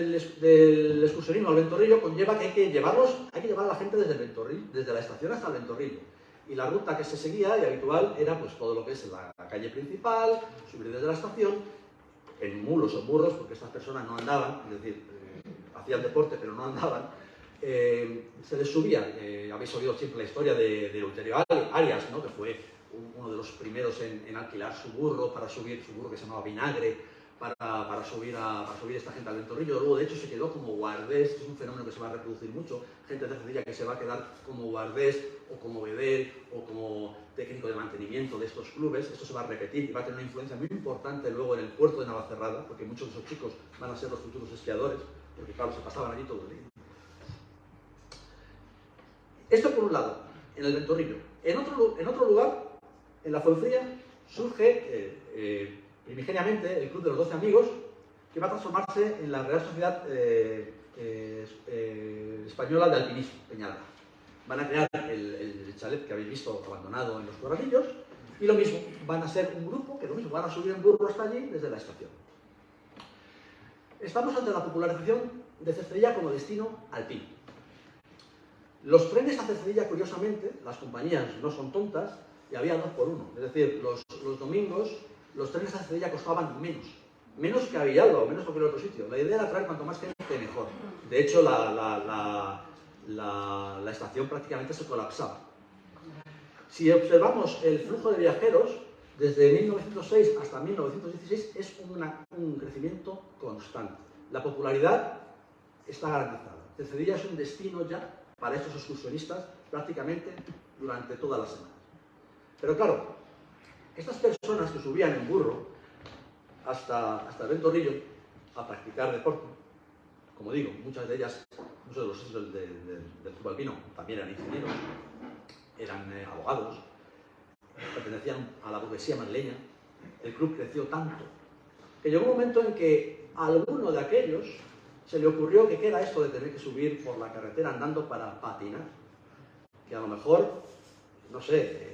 del excursionismo al Ventorrillo conlleva que hay que llevar a la gente desde la estación hasta el Ventorrillo. Y la ruta que se seguía y habitual era todo lo que es la la calle principal, subir desde la estación, en mulos o burros, porque estas personas no andaban, es decir, hacían deporte pero no andaban, se les subía. Habéis oído siempre la historia de Eleuterio Arias, ¿no? Que fue uno de los primeros en alquilar su burro para subir, su burro que se llamaba Vinagre, para subir esta gente al Ventorrillo. Luego, de hecho, se quedó como guardés. Es un fenómeno que se va a reproducir mucho. Gente de Cercedilla que se va a quedar como guardés, o como bedel, o como técnico de mantenimiento de estos clubes. Esto se va a repetir y va a tener una influencia muy importante luego en el puerto de Navacerrada, porque muchos de esos chicos van a ser los futuros esquiadores, porque claro, se pasaban allí todo el día. Esto por un lado, en el Ventorrillo. En otro lugar, en la Fuenfría, surge primigeniamente el Club de los 12 Amigos, que va a transformarse en la Real Sociedad Española de Alpinismo, Peñalada. Van a crear el chalet que habéis visto abandonado en los Corralillos, y lo mismo, van a ser un grupo que lo mismo, van a subir en burro hasta allí desde la estación. Estamos ante la popularización de Cercedilla como destino alpino. Los trenes a Cercedilla, curiosamente, las compañías no son tontas, y había 2 por 1. Es decir, los domingos los trenes a Cercedilla costaban menos que a Villalba o menos que a cualquier otro sitio. La idea era traer cuanto más gente mejor. De hecho, la estación prácticamente se colapsaba. Si observamos el flujo de viajeros, desde 1906 hasta 1916 es un crecimiento constante. La popularidad está garantizada. Cercedilla es un destino ya para estos excursionistas prácticamente durante toda la semana. Pero claro, estas personas que subían en burro hasta el Ventorrillo a practicar deporte, como digo, muchos de los socios del club alpino también eran ingenieros, eran abogados, pertenecían a la burguesía madrileña. El club creció tanto que llegó un momento en que a alguno de aquellos se le ocurrió que qué era esto de tener que subir por la carretera andando para patinar, que a lo mejor, no sé,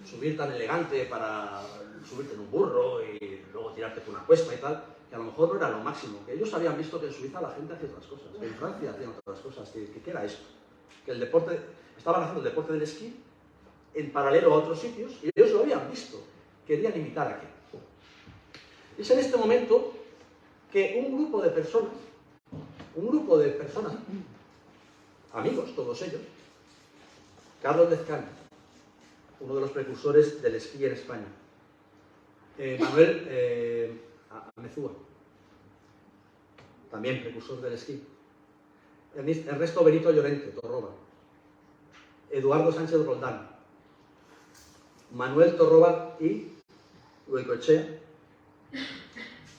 subir tan elegante para subirte en un burro y luego tirarte por una cuesta y tal, que a lo mejor no era lo máximo, que ellos habían visto que en Suiza la gente hacía otras cosas, que en Francia hacían otras cosas, que ¿qué era esto? Que el deporte, estaban haciendo el deporte del esquí en paralelo a otros sitios y ellos lo habían visto, querían imitar aquello. Es en este momento que un grupo de personas, amigos todos ellos, Carlos Lezcano, uno de los precursores del esquí en España, Manuel Amezúa, también precursor del esquí, Ernesto Benito Llorente, Torroba, Eduardo Sánchez Roldán, Manuel Torroba y Goicoechea,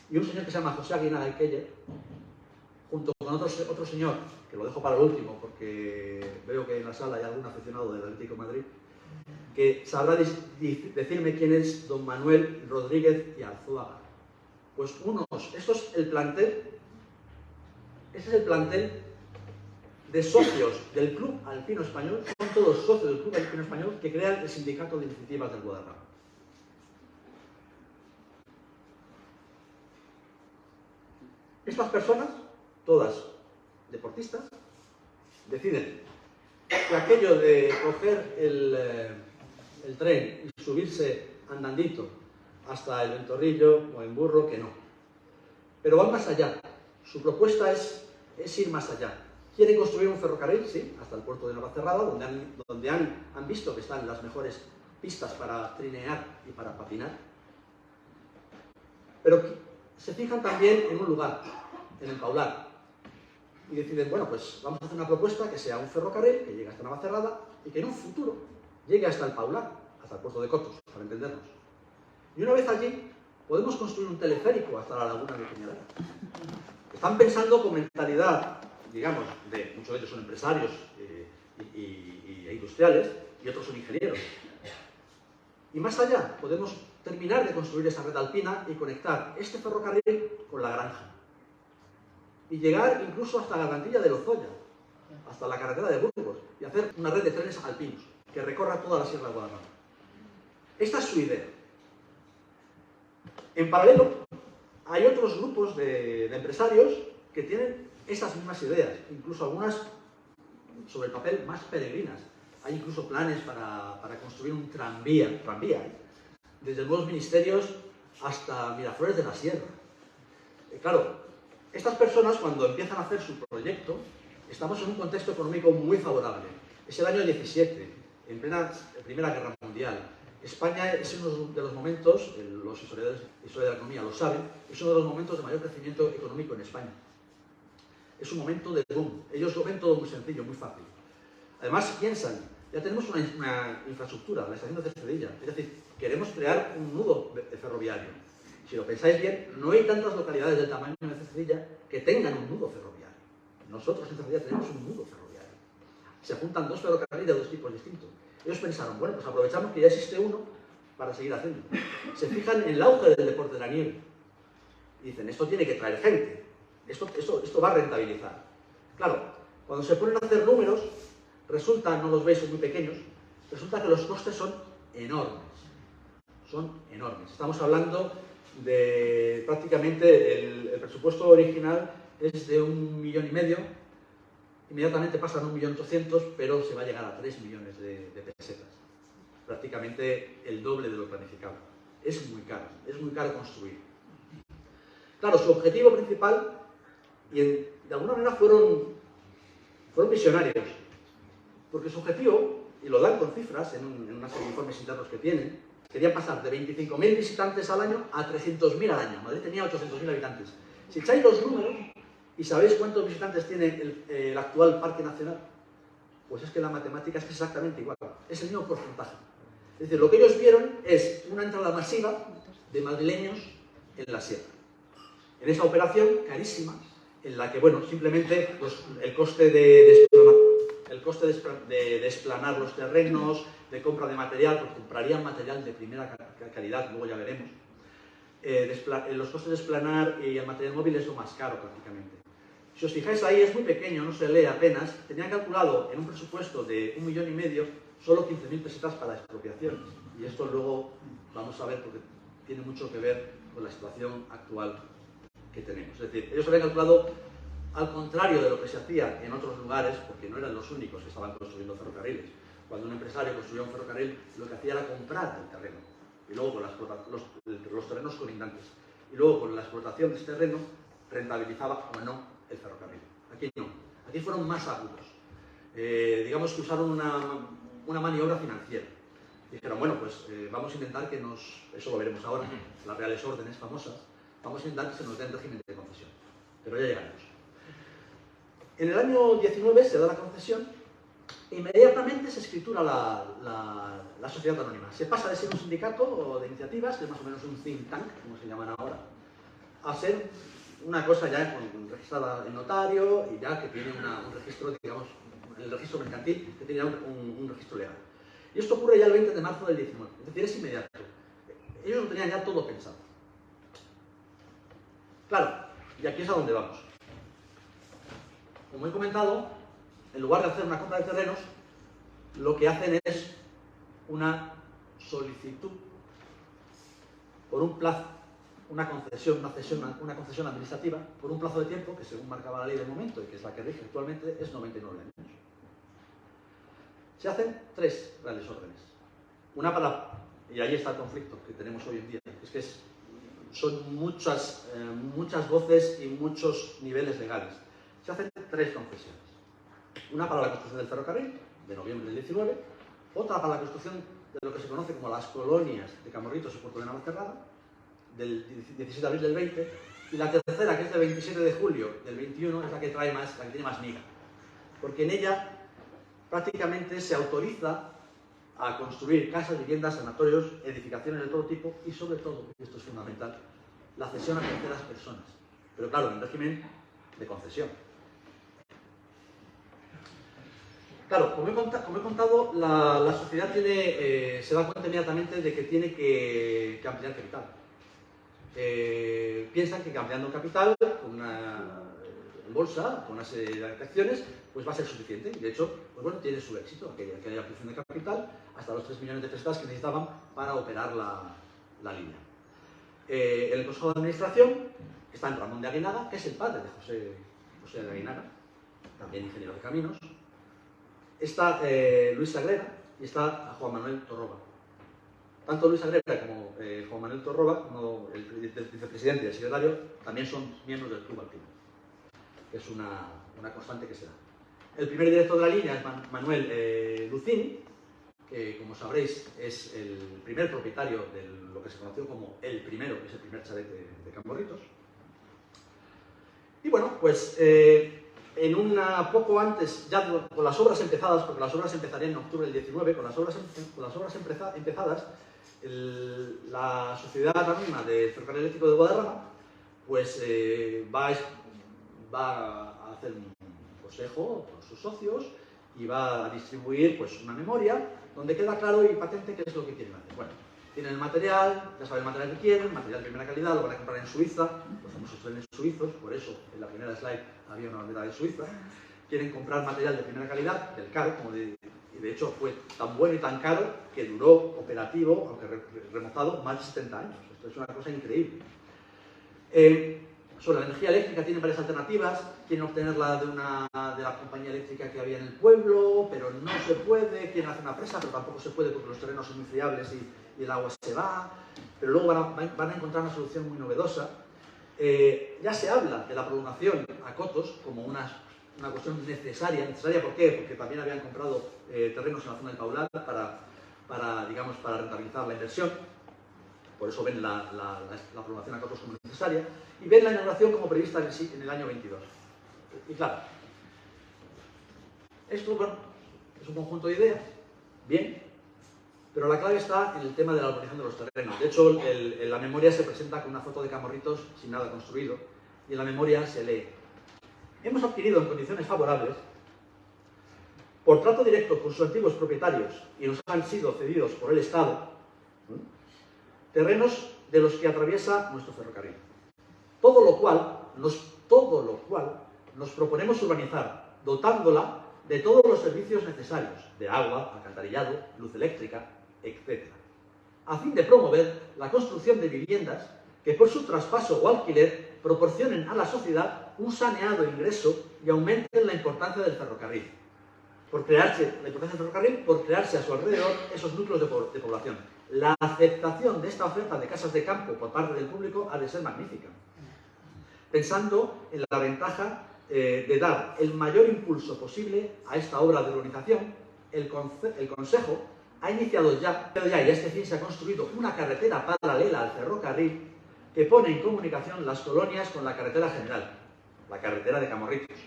y un señor que se llama José Aguinaga Keller, junto con otro señor, que lo dejo para el último porque veo que en la sala hay algún aficionado del Atlético de Madrid, que sabrá decirme quién es don Manuel Rodríguez y Arzuaga. Pues esto es el plantel, ese es el plantel de socios del Club Alpino Español, son todos socios del Club Alpino Español que crean el Sindicato de Iniciativas del Guadarrama. Estas personas, todas deportistas, deciden que aquello de coger el tren y subirse andandito hasta el Ventorrillo o en burro, que no. Pero van más allá. Su propuesta es ir más allá. Quieren construir un ferrocarril, sí, hasta el puerto de Navacerrada, donde han visto que están las mejores pistas para trinear y para patinar. Pero se fijan también en un lugar, en el Paular, y deciden, bueno, pues vamos a hacer una propuesta que sea un ferrocarril que llegue hasta Navacerrada y que en un futuro llegue hasta el Paular, hasta el puerto de Cotos, para entendernos. Y una vez allí, podemos construir un teleférico hasta la laguna de Peñalada. Están pensando con mentalidad, digamos, muchos de ellos son empresarios e industriales, y otros son ingenieros. Y más allá, podemos terminar de construir esa red alpina y conectar este ferrocarril con la granja. Y llegar incluso hasta la Gargantilla de Lozoya, hasta la carretera de Burgos, y hacer una red de trenes alpinos que recorra toda la Sierra de Guadarrama. Esta es su idea. En paralelo, hay otros grupos de empresarios que tienen esas mismas ideas, incluso algunas sobre el papel más peregrinas. Hay incluso planes para construir un tranvía desde nuevos ministerios hasta Miraflores de la Sierra. Claro, estas personas cuando empiezan a hacer su proyecto, estamos en un contexto económico muy favorable. Es el año 17, en plena Primera Guerra Mundial. España es uno de los momentos, los historiadores de la economía lo saben, es uno de los momentos de mayor crecimiento económico en España. Es un momento de boom. Ellos lo ven todo muy sencillo, muy fácil. Además piensan, ya tenemos una infraestructura, la estación de Cercedilla, es decir, queremos crear un nudo ferroviario. Si lo pensáis bien, no hay tantas localidades del tamaño de Cercedilla que tengan un nudo ferroviario. Nosotros en Cercedilla tenemos un nudo ferroviario. Se juntan dos ferrocarriles de dos tipos distintos. Ellos pensaron, bueno, pues aprovechamos que ya existe uno para seguir haciendo. Se fijan en el auge del deporte de la nieve. Y dicen, esto tiene que traer gente. Esto va a rentabilizar. Claro, cuando se ponen a hacer números, resulta, no los veis, son muy pequeños, resulta que los costes son enormes. Son enormes. Estamos hablando de prácticamente el presupuesto original es de 1,5 millones, inmediatamente pasan a 1.800.000, pero se va a llegar a 3 millones de pesetas. Prácticamente el doble de lo planificado. Es muy caro construir. Claro, su objetivo principal, y de alguna manera fueron visionarios, porque su objetivo, y lo dan con cifras en una serie de informes internos que tienen, querían pasar de 25.000 visitantes al año a 300.000 al año. Madrid tenía 800.000 habitantes. Si echáis los números y sabéis cuántos visitantes tiene el actual Parque Nacional, pues es que la matemática es exactamente igual. Es el mismo porcentaje. Es decir, lo que ellos vieron es una entrada masiva de madrileños en la sierra. En esa operación carísima, en la que, bueno, simplemente el coste de desplanar los terrenos, de compra de material, pues comprarían material de primera calidad, luego ya veremos. Los costes de desplanar y el material móvil es lo más caro prácticamente. Si os fijáis ahí es muy pequeño, no se lee apenas. Tenían calculado en un presupuesto de 1,5 millones solo 15.000 pesetas para expropiaciones. Y esto luego vamos a ver porque tiene mucho que ver con la situación actual que tenemos. Es decir, ellos habían calculado al contrario de lo que se hacía en otros lugares, porque no eran los únicos que estaban construyendo ferrocarriles. Cuando un empresario construía un ferrocarril, lo que hacía era comprar el terreno, y luego con los terrenos colindantes. Y luego con la explotación de este terreno, rentabilizaba o no el ferrocarril. Aquí no. Aquí fueron más agudos. Digamos que usaron una maniobra financiera. Dijeron, bueno, pues vamos a intentar que eso lo veremos ahora, las reales órdenes famosas, vamos a intentar que se nos den régimen de concesión. Pero ya llegaremos. En el año 19 se da la concesión e inmediatamente se escritura la sociedad anónima. Se pasa de ser un sindicato de iniciativas, que es más o menos un think tank, como se llaman ahora, a ser una cosa ya registrada en notario y ya que tiene un registro, digamos, el registro mercantil, que tiene un registro legal. Y esto ocurre ya el 20 de marzo del 19, es decir, es inmediato. Ellos lo tenían ya todo pensado. Claro, y aquí es a donde vamos. Como he comentado, en lugar de hacer una compra de terrenos, lo que hacen es una solicitud por un plazo, una concesión administrativa por un plazo de tiempo que, según marcaba la ley del momento y que es la que rige actualmente, es 99 años. Se hacen 3 reales órdenes. Una para, y ahí está el conflicto que tenemos hoy en día, es que son muchas voces y muchos niveles legales. Se hacen 3 concesiones. Una para la construcción del ferrocarril, de noviembre del 19, otra para la construcción de lo que se conoce como las colonias de Camorritos y Puerto de Navacerrada, del 17 de abril del 20, y la tercera, que es del 27 de julio del 21, es la que trae más, la que tiene más miga. Porque en ella prácticamente se autoriza a construir casas, viviendas, sanatorios, edificaciones de todo tipo y sobre todo, y esto es fundamental, la cesión a terceras personas. Pero claro, en régimen de concesión. Claro, como he contado, la sociedad se da cuenta inmediatamente de que tiene que ampliar capital. Piensan que ampliando capital en bolsa, con una serie de acciones, pues va a ser suficiente. Y de hecho, pues bueno, tiene su éxito, que haya ampliación de capital, hasta los 3 millones de pesetas que necesitaban para operar la línea. En el Consejo de Administración está Ramón de Aguinaga, que es el padre de José de Aguinaga, también ingeniero de caminos. Está Luis Sagrera y está Juan Manuel Torroba. Tanto Luis Agreda como Juan Manuel Torroba, el vicepresidente y el secretario, también son miembros del Club Alpino, que es una constante que se da. El primer director de la línea es Manuel Lucini, que, como sabréis, es el primer propietario de lo que se conoció como el primero, que es el primer chalet de Camporritos. Y bueno, pues poco antes, ya con las obras empezadas, porque las obras empezarían en octubre del 19, con las obras empezadas, la Sociedad Anónima de Ferrocarril Eléctrico de Guadarrama pues va a hacer un consejo con sus socios y va a distribuir pues una memoria donde queda claro y patente qué es lo que quieren hacer. Bueno, tienen el material, ya saben el material que quieren, material de primera calidad, lo van a comprar en Suiza, los famosos trenes suizos, por eso en la primera slide había una bandera de Suiza. Quieren comprar material de primera calidad, del caro, y de hecho fue tan bueno y tan caro que duró operativo, aunque remozado, más de 70 años. Esto es una cosa increíble. Sobre la energía eléctrica tienen varias alternativas, quieren obtenerla de la compañía eléctrica que había en el pueblo, pero no se puede, quieren hacer una presa, pero tampoco se puede porque los terrenos son muy friables y el agua se va, pero luego van a encontrar una solución muy novedosa. Ya se habla de la prolongación a cotos como una cuestión necesaria. ¿Necesaria por qué? Porque también habían comprado terrenos en la zona del Paulat para rentabilizar la inversión. Por eso ven la prolongación a cotos como necesaria. Y ven la inauguración como prevista en el año 22. Y claro, esto, bueno, es un conjunto de ideas, bien, pero la clave está en el tema de la urbanización de los terrenos. De hecho, en la memoria se presenta con una foto de Camporritos sin nada construido, y en la memoria se lee: hemos adquirido en condiciones favorables, por trato directo con sus antiguos propietarios, y nos han sido cedidos por el Estado, terrenos de los que atraviesa nuestro ferrocarril. Todo lo cual nos proponemos urbanizar, dotándola de todos los servicios necesarios, de agua, alcantarillado, luz eléctrica, etc., a fin de promover la construcción de viviendas que por su traspaso o alquiler proporcionen a la sociedad un saneado ingreso y aumenten la importancia del ferrocarril. Por crearse a su alrededor esos núcleos de población. La aceptación de esta oferta de casas de campo por parte del público ha de ser magnífica, pensando en la ventaja de dar el mayor impulso posible a esta obra de urbanización. El Consejo ha iniciado ya, y a este fin se ha construido una carretera paralela al ferrocarril que pone en comunicación las colonias con la carretera general, la carretera de Camporritos,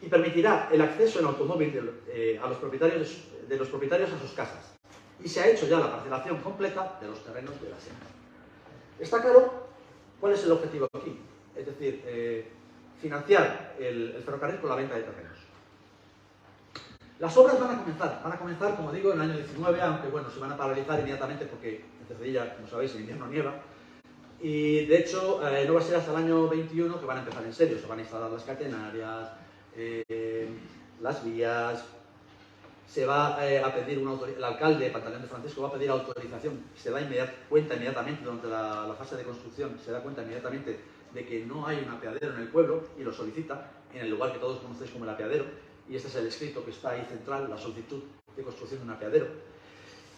y permitirá el acceso en automóvil de los propietarios a sus casas. Y se ha hecho ya la parcelación completa de los terrenos de la senda. Está claro cuál es el objetivo aquí, es decir, financiar el ferrocarril con la venta de terrenos. Las obras van a comenzar, como digo, en el año 19, aunque bueno, se van a paralizar inmediatamente porque en Cercedilla, como sabéis, en invierno nieva. Y de hecho, no va a ser hasta el año 21 que van a empezar en serio. Se van a instalar las catenarias, las vías. Se va a pedir el alcalde, Pantaleón de Francisco, va a pedir autorización. Se da cuenta inmediatamente durante la fase de construcción, se da cuenta inmediatamente de que no hay un apeadero en el pueblo y lo solicita en el lugar que todos conocéis como el apeadero. Y este es el escrito que está ahí central, la solicitud de construcción de un apeadero.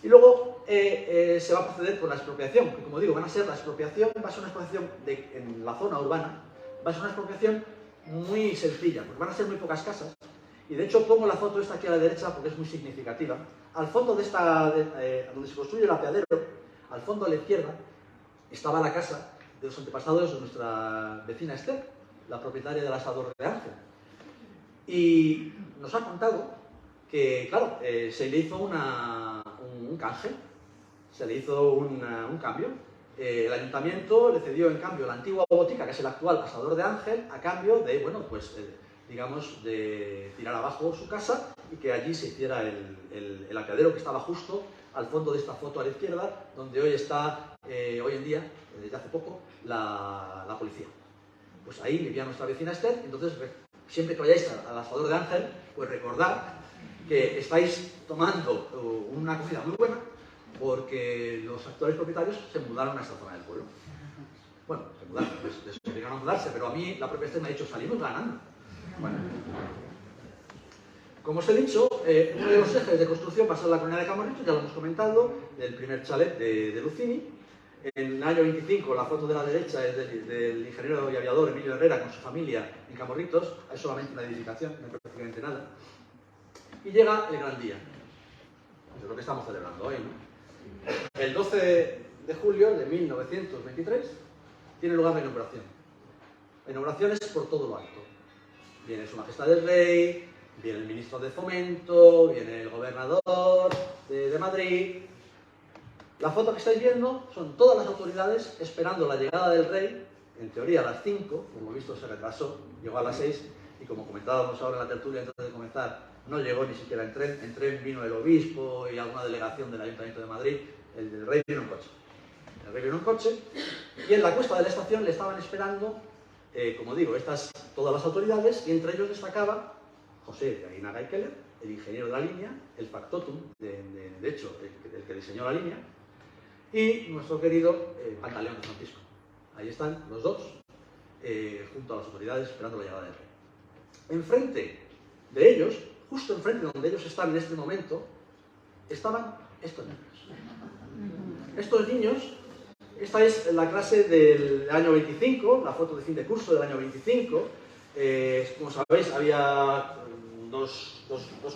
Y luego se va a proceder con la expropiación, que como digo, va a ser una expropiación en la zona urbana, va a ser una expropiación muy sencilla, porque van a ser muy pocas casas. Y de hecho pongo la foto esta aquí a la derecha porque es muy significativa. Al fondo de donde se construye el apeadero, al fondo a la izquierda, estaba la casa de los antepasados de nuestra vecina Esther, la propietaria del asador de Ángel. Y nos ha contado que, claro, se le hizo un canje, se le hizo un cambio. El ayuntamiento le cedió en cambio la antigua botica, que es el actual asador de Ángel, a cambio de, bueno, pues digamos, de tirar abajo su casa y que allí se hiciera el apeadero que estaba justo al fondo de esta foto a la izquierda, donde hoy está, hoy en día, desde hace poco, la policía. Pues ahí vivía nuestra vecina Esther. Entonces, siempre que vayáis al asador de Ángel, pues recordad que estáis tomando una comida muy buena porque los actuales propietarios se mudaron a esta zona del pueblo. Bueno, se mudaron, les obligaron a mudarse, pero a mí la propia Esther me ha dicho, salimos ganando. Bueno, Como os he dicho, uno de los ejes de construcción va a ser la colonia de Camorritos, ya lo hemos comentado, el primer chalet de Lucini. En el año 25, la foto de la derecha es del ingeniero y aviador Emilio Herrera con su familia en Camorritos. Hay solamente una edificación, no hay prácticamente nada. Y llega el gran día, de lo que estamos celebrando hoy, ¿no? El 12 de julio de 1923 tiene lugar la inauguración. La inauguración es por todo lo alto. Viene Su Majestad el Rey, viene el ministro de Fomento, viene el gobernador de Madrid. La foto que estáis viendo son todas las autoridades esperando la llegada del rey, en teoría a las 5, como visto se retrasó, llegó a las 6, y como comentábamos ahora en la tertulia antes de comenzar, no llegó ni siquiera en tren. En tren vino el obispo y alguna delegación del Ayuntamiento de Madrid. El rey vino en coche. El rey vino en coche, y en la cuesta de la estación le estaban esperando, como digo, todas las autoridades, y entre ellos destacaba José de Aguinaga y Keller, el ingeniero de la línea, el factotum, de hecho, el que diseñó la línea, y nuestro querido Pantaleón de Francisco. Ahí están los dos, junto a las autoridades, esperando la llegada del rey. Enfrente de ellos, justo enfrente de donde ellos están en este momento, estaban estos niños. Estos niños, esta es la clase del año 25, la foto de fin de curso del año 25. Como sabéis, había dos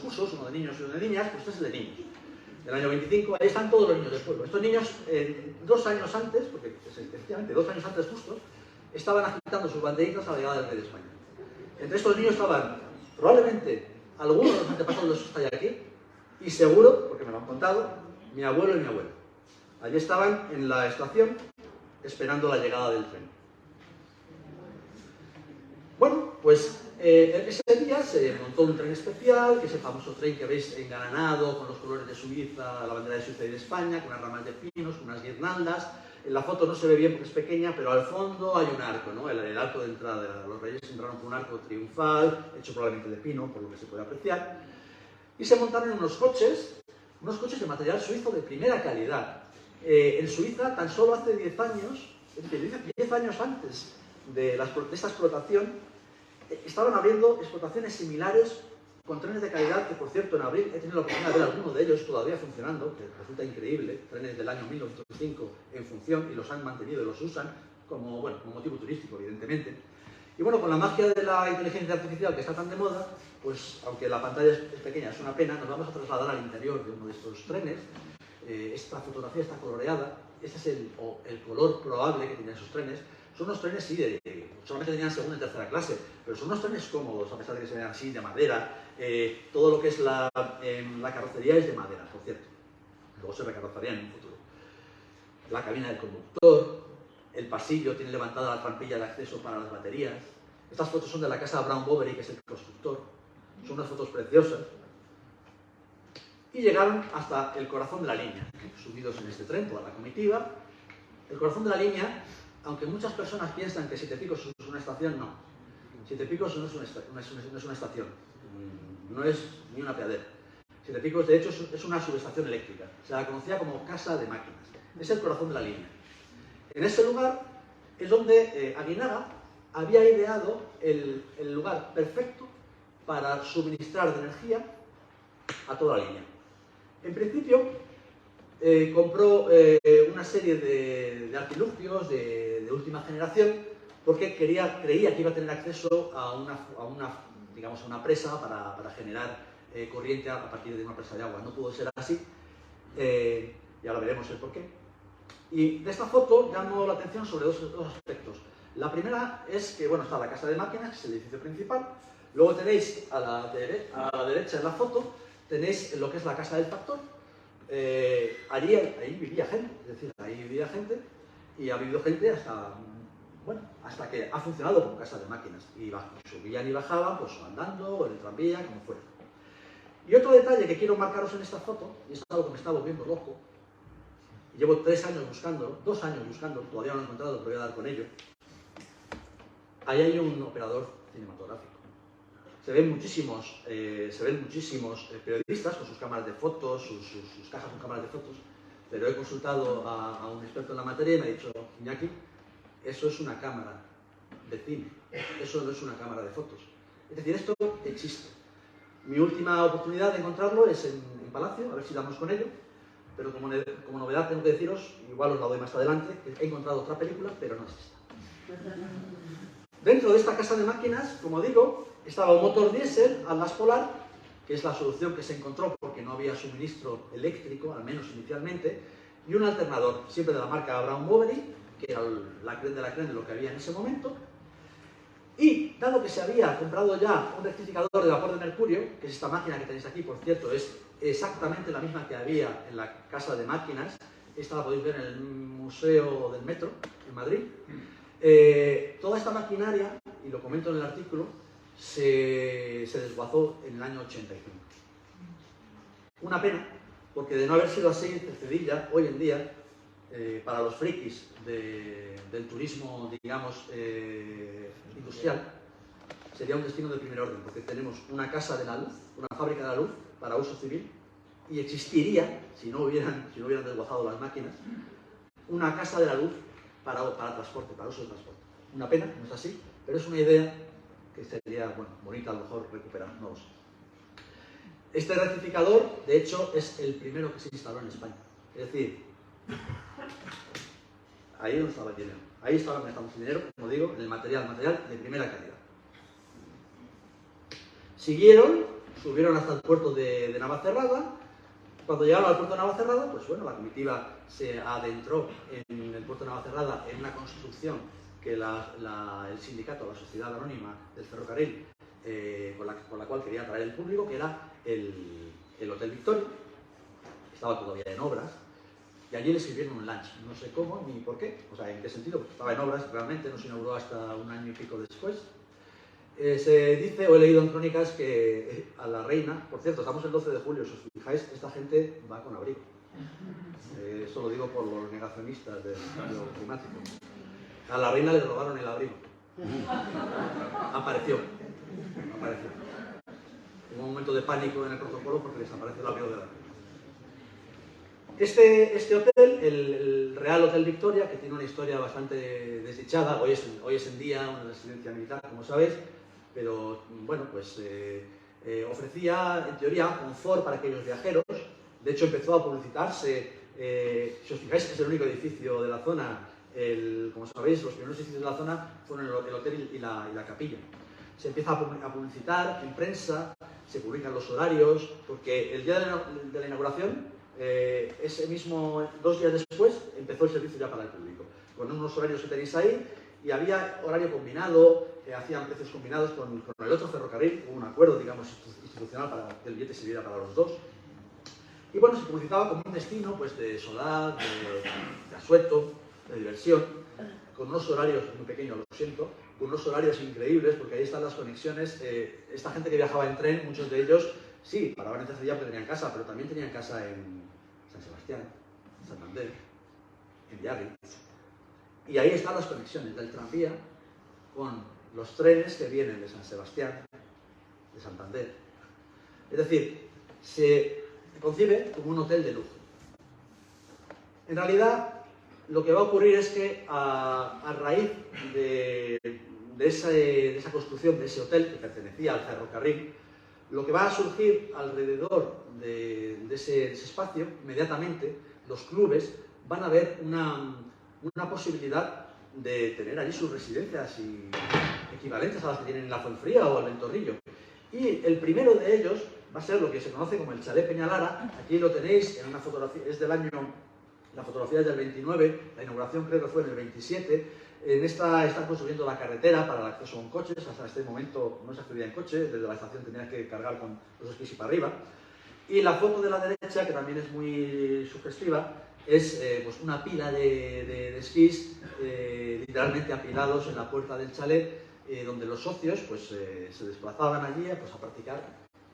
cursos, uno de niños y uno de niñas, pues este es el de niños. Del año 25, ahí están todos los niños del pueblo. Estos niños, 2 años antes, porque efectivamente 2 años antes justo, estaban agitando sus banderitas a la llegada del rey de España. Entre estos niños estaban, probablemente, algunos de los antepasados de esos que hay aquí, y seguro, porque me lo han contado, mi abuelo y mi abuela. Allí estaban en la estación, esperando la llegada del tren. Bueno, pues ese día se montó un tren especial, que es el famoso tren que veis engalanado con los colores de Suiza, la bandera de Suiza y de España, con unas ramas de pinos, con unas guirnaldas. En la foto no se ve bien porque es pequeña, pero al fondo hay un arco, ¿no? El arco de entrada. Los reyes entraron con un arco triunfal, hecho probablemente de pino, por lo que se puede apreciar. Y se montaron en unos coches de material suizo de primera calidad. En Suiza, tan solo hace 10 años, es decir, 10 años antes de esta explotación, estaban habiendo explotaciones similares con trenes de calidad que, por cierto, en abril he tenido la oportunidad de ver algunos de ellos todavía funcionando, que resulta increíble, trenes del año 1905 en función, y los han mantenido y los usan como motivo turístico, evidentemente. Y bueno, con la magia de la inteligencia artificial que está tan de moda, pues aunque la pantalla es pequeña, es una pena, nos vamos a trasladar al interior de uno de estos trenes. Esta fotografía está coloreada, este es el color probable que tenían esos trenes. Son unos trenes, sí, solamente tenían segunda y tercera clase, pero son unos trenes cómodos, a pesar de que se vean así, de madera. Todo lo que es la carrocería es de madera, por cierto. Luego se recarrozaría en un futuro. La cabina del conductor, el pasillo tiene levantada la trampilla de acceso para las baterías. Estas fotos son de la casa Brown Boveri, que es el constructor. Son unas fotos preciosas. Y llegaron hasta el corazón de la línea, subidos en este tren, toda la comitiva. El corazón de la línea, aunque muchas personas piensan que Siete Picos es una estación, no. Siete Picos no es una estación, no es ni una apeadera. Siete Picos, de hecho, es una subestación eléctrica. Se la conocía como casa de máquinas. Es el corazón de la línea. En este lugar es donde Aguinaga había ideado el lugar perfecto para suministrar de energía a toda la línea. En principio, compró una serie de artilugios de última generación porque creía que iba a tener acceso a una presa para generar corriente a partir de una presa de agua. No pudo ser así, y ahora veremos el porqué. Y de esta foto llamo la atención sobre dos aspectos. La primera es que, está la casa de máquinas, que es el edificio principal. Luego tenéis a la derecha en la foto, tenéis lo que es la casa del factor. Ahí vivía gente, es decir, ahí vivía gente, y ha vivido gente hasta que ha funcionado como casa de máquinas. Y subían y bajaban, pues andando, o en el tranvía, como fuera. Y otro detalle que quiero marcaros en esta foto, y es algo que me está volviendo loco, y llevo 3 años buscándolo, 2 años buscándolo, todavía no lo he encontrado, pero voy a dar con ello. Ahí hay un operador cinematográfico. Se ven muchísimos periodistas con sus cámaras de fotos, sus cajas con cámaras de fotos, pero he consultado a un experto en la materia y me ha dicho: Iñaki, eso es una cámara de cine, eso no es una cámara de fotos. Es decir, esto existe. Mi última oportunidad de encontrarlo es en Palacio, a ver si damos con ello, pero como novedad tengo que deciros, igual os la doy más adelante, que he encontrado otra película, pero no es esta. Dentro de esta casa de máquinas, como digo, estaba un motor diésel, Atlas Polar, que es la solución que se encontró porque no había suministro eléctrico, al menos inicialmente, y un alternador, siempre de la marca Brown Boveri, que era la creen de lo que había en ese momento. Y dado que se había comprado ya un rectificador de vapor de mercurio, que es esta máquina que tenéis aquí, por cierto, es exactamente la misma que había en la casa de máquinas, esta la podéis ver en el Museo del Metro, en Madrid. Toda esta maquinaria, y lo comento en el artículo, se desguazó en el año 85. Una pena, porque de no haber sido así, Cercedilla, hoy en día, para los frikis del turismo, digamos, industrial, sería un destino de primer orden, porque tenemos una casa de la luz, una fábrica de la luz para uso civil, y existiría, si no hubieran desguazado las máquinas, una casa de la luz para transporte, para uso de transporte. Una pena, no es así, pero es una idea que sería, bueno, bonita a lo mejor recuperar, no lo sé. Este rectificador, de hecho, es el primero que se instaló en España. Es decir, ahí donde estaba el dinero. Ahí estaba donde estamos el dinero, como digo, en el material de primera calidad. Siguieron, subieron hasta el puerto de Navacerrada. Cuando llegaron al puerto de Navacerrada, pues bueno, la comitiva se adentró en el puerto de Navacerrada en una construcción que el sindicato, la sociedad anónima del ferrocarril, con la cual quería atraer el público, que era el Hotel Victoria. Estaba todavía en obras. Y allí le sirvieron un lunch. No sé cómo ni por qué, o sea, en qué sentido, porque estaba en obras realmente, no se inauguró hasta un año y pico después. Se dice, o he leído en crónicas, que a la reina, por cierto, estamos el 12 de julio, si os fijáis, esta gente va con abrigo. Eso lo digo por los negacionistas del cambio climático. A la reina le robaron el abrigo. Apareció. Hubo un momento de pánico en el protocolo porque desapareció el abrigo de la reina. Este hotel, el Real Hotel Victoria, que tiene una historia bastante desdichada, hoy es en día una residencia militar, como sabéis, pero bueno, pues ofrecía en teoría confort para aquellos viajeros. De hecho, empezó a publicitarse, si os fijáis, es el único edificio de la zona. Como sabéis, los primeros edificios de la zona fueron el hotel y la capilla. Se empieza a publicitar en prensa, se publican los horarios, porque el día de la inauguración, ese mismo, 2 días después, empezó el servicio ya para el público, con unos horarios que tenéis ahí, y había horario combinado, hacían precios combinados con el otro ferrocarril, hubo un acuerdo, digamos, institucional para que el billete sirviera para los dos. Y bueno, se publicitaba como un destino pues, de solar, de asueto, de diversión, con unos horarios muy pequeños, lo siento, con unos horarios increíbles, porque ahí están las conexiones. Esta gente que viajaba en tren, muchos de ellos, sí, paraban en Cercedilla porque tenían casa, pero también tenían casa en San Sebastián, en Santander, en Biarritz. Y ahí están las conexiones del tranvía con los trenes que vienen de San Sebastián, de Santander. Es decir, se concibe como un hotel de lujo. En realidad, lo que va a ocurrir es que a raíz de esa construcción de ese hotel que pertenecía al ferrocarril, lo que va a surgir alrededor de ese espacio, inmediatamente, los clubes van a ver una posibilidad de tener allí sus residencias equivalentes a las que tienen en la Fuenfría o el Ventorrillo. Y el primero de ellos va a ser lo que se conoce como el Chalet Peñalara. Aquí lo tenéis en una fotografía, es del año, la fotografía es del 29, la inauguración creo que fue en el 27. En esta están construyendo la carretera para el acceso con coches. Hasta este momento no se accedía en coche, desde la estación tenías que cargar con los esquís y para arriba. Y la foto de la derecha, que también es muy sugestiva, es pues una pila de esquís literalmente apilados en la puerta del chalet, donde los socios pues, se desplazaban allí pues, a practicar,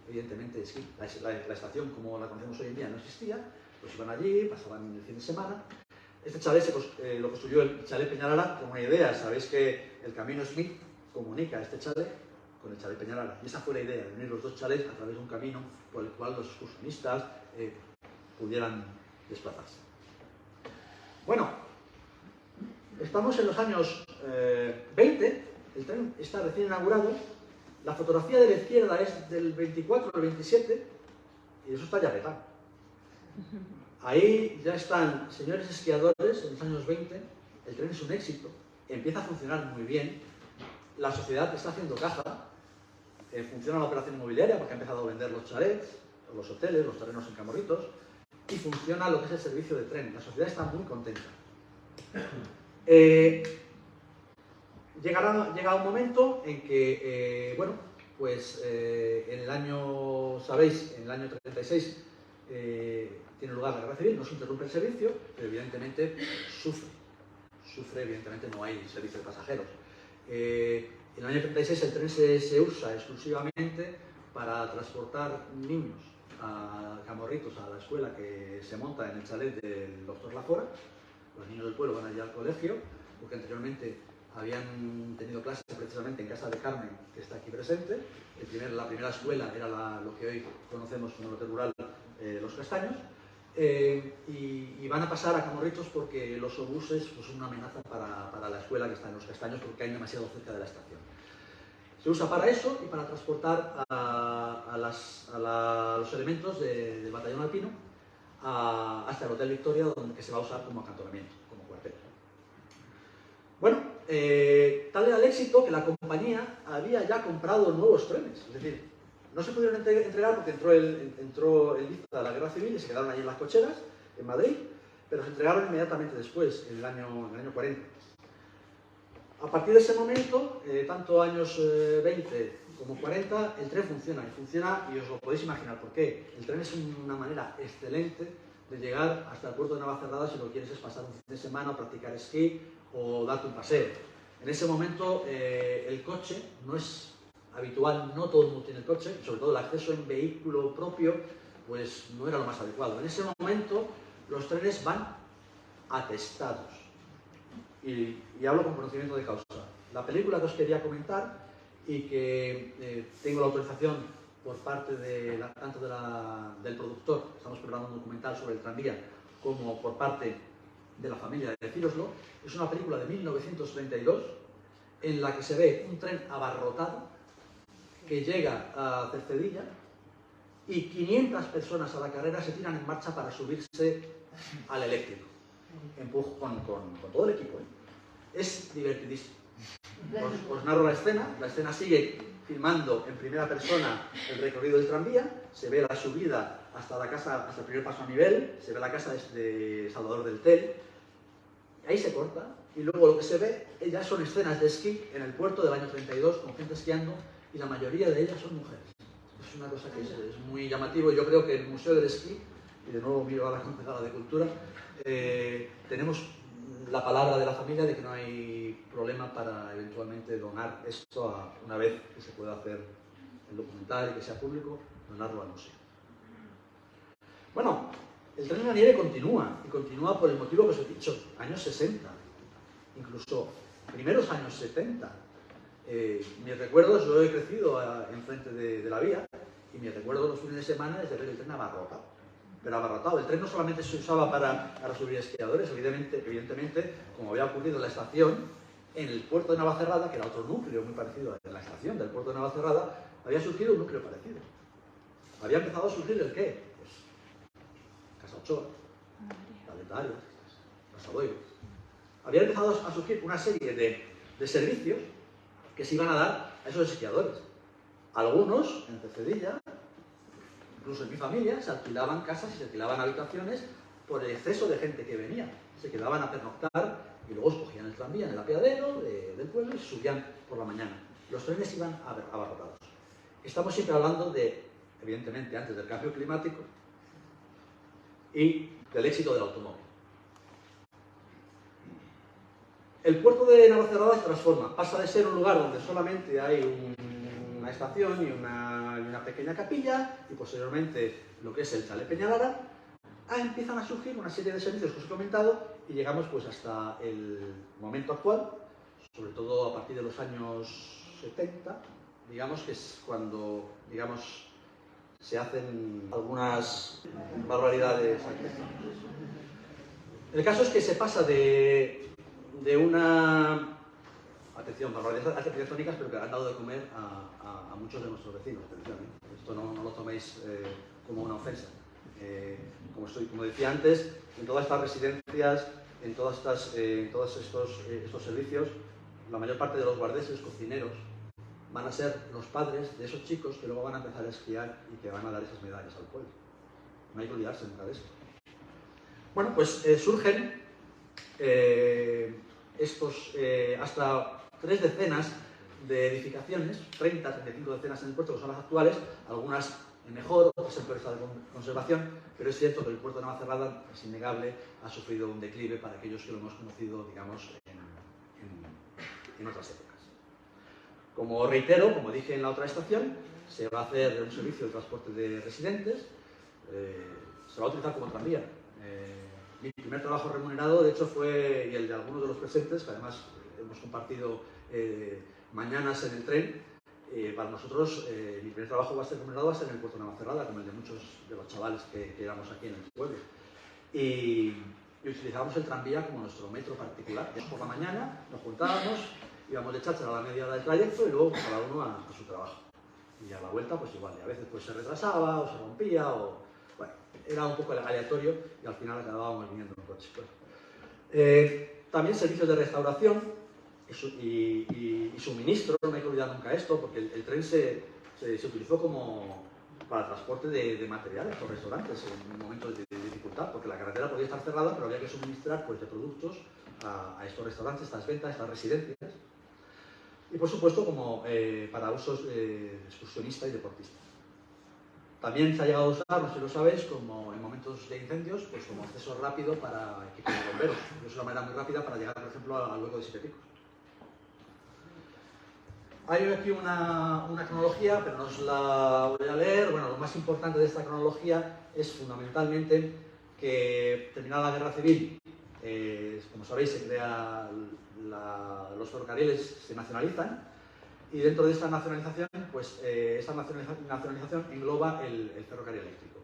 evidentemente, esquí. La estación, como la conocemos hoy en día, no existía, pues iban allí, pasaban el fin de semana. Este chalet lo construyó el Chalet Peñalara con una idea. Sabéis que el Camino Smith comunica este chalet con el Chalet Peñalara. Y esa fue la idea, de unir los dos chalets a través de un camino por el cual los excursionistas pudieran desplazarse. Bueno, estamos en los años 20, el tren está recién inaugurado La fotografía de la izquierda es del 24 al 27 y eso está ya petado. Ahí ya están señores esquiadores en los años 20, el tren es un éxito, empieza a funcionar muy bien, la sociedad está haciendo caja, funciona la operación inmobiliaria porque ha empezado a vender los chalets, los hoteles, los terrenos en Camorritos, y funciona lo que es el servicio de tren. La sociedad está muy contenta. Llega un momento en que, bueno, pues en el año, sabéis, en el año 36 tiene lugar la guerra civil, no se interrumpe el servicio, pero evidentemente sufre, evidentemente no hay servicio de pasajeros. En el año 36 el tren se usa exclusivamente para transportar niños a Camorritos, a la escuela que se monta en el chalet del doctor Lafora. Los niños del pueblo van allí al colegio, porque anteriormente habían tenido clases precisamente en casa de Carmen, que está aquí presente. La primera escuela era lo que hoy conocemos como lote rural Los Castaños. Y van a pasar a Camorritos porque los obuses pues, son una amenaza para la escuela que está en Los Castaños porque hay demasiado cerca de la estación. Se usa para eso y para transportar a los elementos del batallón alpino hasta el Hotel Victoria, que se va a usar como acantonamiento, como cuartel. Bueno, tal era el éxito que la compañía había ya comprado nuevos trenes, es decir, no se pudieron entregar porque entró el vista de la guerra civil y se quedaron allí en las cocheras, en Madrid, pero se entregaron inmediatamente después, en el año 40. A partir de ese momento, tanto años 20 como 40, el tren funciona, y os lo podéis imaginar por qué. El tren es una manera excelente de llegar hasta el puerto de Navacerrada si lo quieres es pasar un fin de semana o practicar esquí o darte un paseo. En ese momento el coche no es habitual, no todo el mundo tiene el coche, sobre todo el acceso en vehículo propio pues no era lo más adecuado. En ese momento los trenes van atestados y hablo con conocimiento de causa. La película que os quería comentar y que tengo la autorización por parte tanto del productor, estamos preparando un documental sobre el tranvía, como por parte de la familia de decíroslo, es una película de 1932 en la que se ve un tren abarrotado que llega a Cercedilla y 500 personas a la carrera se tiran en marcha para subirse al eléctrico. Empujo con todo el equipo. Es divertidísimo. Os narro la escena sigue filmando en primera persona el recorrido del tranvía, se ve la subida hasta la casa, hasta el primer paso a nivel, se ve la casa de Salvador del Tel, ahí se corta, y luego lo que se ve ya son escenas de esquí en el puerto del año 32 con gente esquiando y la mayoría de ellas son mujeres. Es una cosa que es muy llamativo. Yo creo que el Museo del Esquí, y de nuevo miro a la concejala de Cultura, tenemos la palabra de la familia de que no hay problema para eventualmente donar esto una vez que se pueda hacer el documental y que sea público, donarlo al museo. Bueno, el tren en la nieve continúa, y continúa por el motivo que os he dicho, años 60, incluso primeros años 70. Mis recuerdos, yo he crecido enfrente de la vía, y mis recuerdos los fines de semana es de ver el tren abarrotado. Pero abarrotado. El tren no solamente se usaba para subir esquiadores, evidentemente, como había ocurrido en la estación, en el puerto de Navacerrada, que era otro núcleo muy parecido a la estación del puerto de Navacerrada, había surgido un núcleo parecido. Había empezado a surgir el qué? Pues Casa Ochoa, Calendarios, Pasadoiro. Había empezado a surgir una serie de servicios que se iban a dar a esos esquiadores. Algunos, en Cercedilla, incluso en mi familia, se alquilaban casas y se alquilaban habitaciones por el exceso de gente que venía. Se quedaban a pernoctar y luego cogían el tranvía en el apeadero del pueblo y se subían por la mañana. Los trenes iban abarrotados. Estamos siempre hablando de, evidentemente, antes del cambio climático y del éxito del automóvil. El puerto de Navacerrada se transforma, pasa de ser un lugar donde solamente hay una estación y una pequeña capilla, y posteriormente lo que es el chalet Peñalara, empiezan a surgir una serie de servicios que os he comentado, y llegamos pues hasta el momento actual, sobre todo a partir de los años 70, digamos que es cuando, digamos, se hacen algunas barbaridades arquitectónicas. El caso es que se pasa de una atención, barbaridades arquitectónicas, pero que han dado de comer a muchos de nuestros vecinos. Atención, ¿eh? Esto no lo toméis como una ofensa. Como decía antes, en todas estas residencias, en todos estos servicios, la mayor parte de los guardeses, cocineros, van a ser los padres de esos chicos que luego van a empezar a esquiar y que van a dar esas medallas al pueblo. No hay que olvidarse nunca de eso. Bueno, pues surgen hasta 3 decenas de edificaciones, 30, 35 decenas en el puerto, que son las actuales, algunas en mejor, otras en peor estado de conservación, pero es cierto que el puerto de Navacerrada, es innegable, ha sufrido un declive para aquellos que lo hemos conocido, digamos, en otras épocas. Como reitero, como dije en la otra estación, se va a hacer un servicio de transporte de residentes, se va a utilizar como tranvía. Mi primer trabajo remunerado, de hecho, fue, y el de algunos de los presentes, que además hemos compartido mañanas en el tren, para nosotros mi primer trabajo remunerado va a ser en el puerto de Navacerrada, como el de muchos de los chavales que éramos aquí en el pueblo. Y utilizábamos el tranvía como nuestro metro particular. Por la mañana nos juntábamos, íbamos de cháchara a la media hora del trayecto y luego cada uno a su trabajo. Y a la vuelta pues igual, y a veces pues se retrasaba o se rompía o... Bueno, era un poco aleatorio y al final acabábamos viniendo en coche. También servicios de restauración y suministro, no hay que olvidar nunca esto, porque el tren se utilizó para transporte de materiales por restaurantes en momentos de dificultad, porque la carretera podía estar cerrada, pero había que suministrar pues, de productos a estos restaurantes, estas ventas, estas residencias. Y por supuesto como para usos excursionista y deportista. También se ha llegado a usar, no sé si lo sabéis, como en momentos de incendios, pues como acceso rápido para equipos de bomberos. Es una manera muy rápida para llegar, por ejemplo, al hueco de Siete Picos. Hay aquí una cronología, pero no os la voy a leer. Bueno, lo más importante de esta cronología es fundamentalmente que terminada la Guerra Civil, como sabéis, se crea los ferrocarriles, se nacionalizan, y dentro de esta nacionalización, pues esta nacionalización engloba el ferrocarril eléctrico.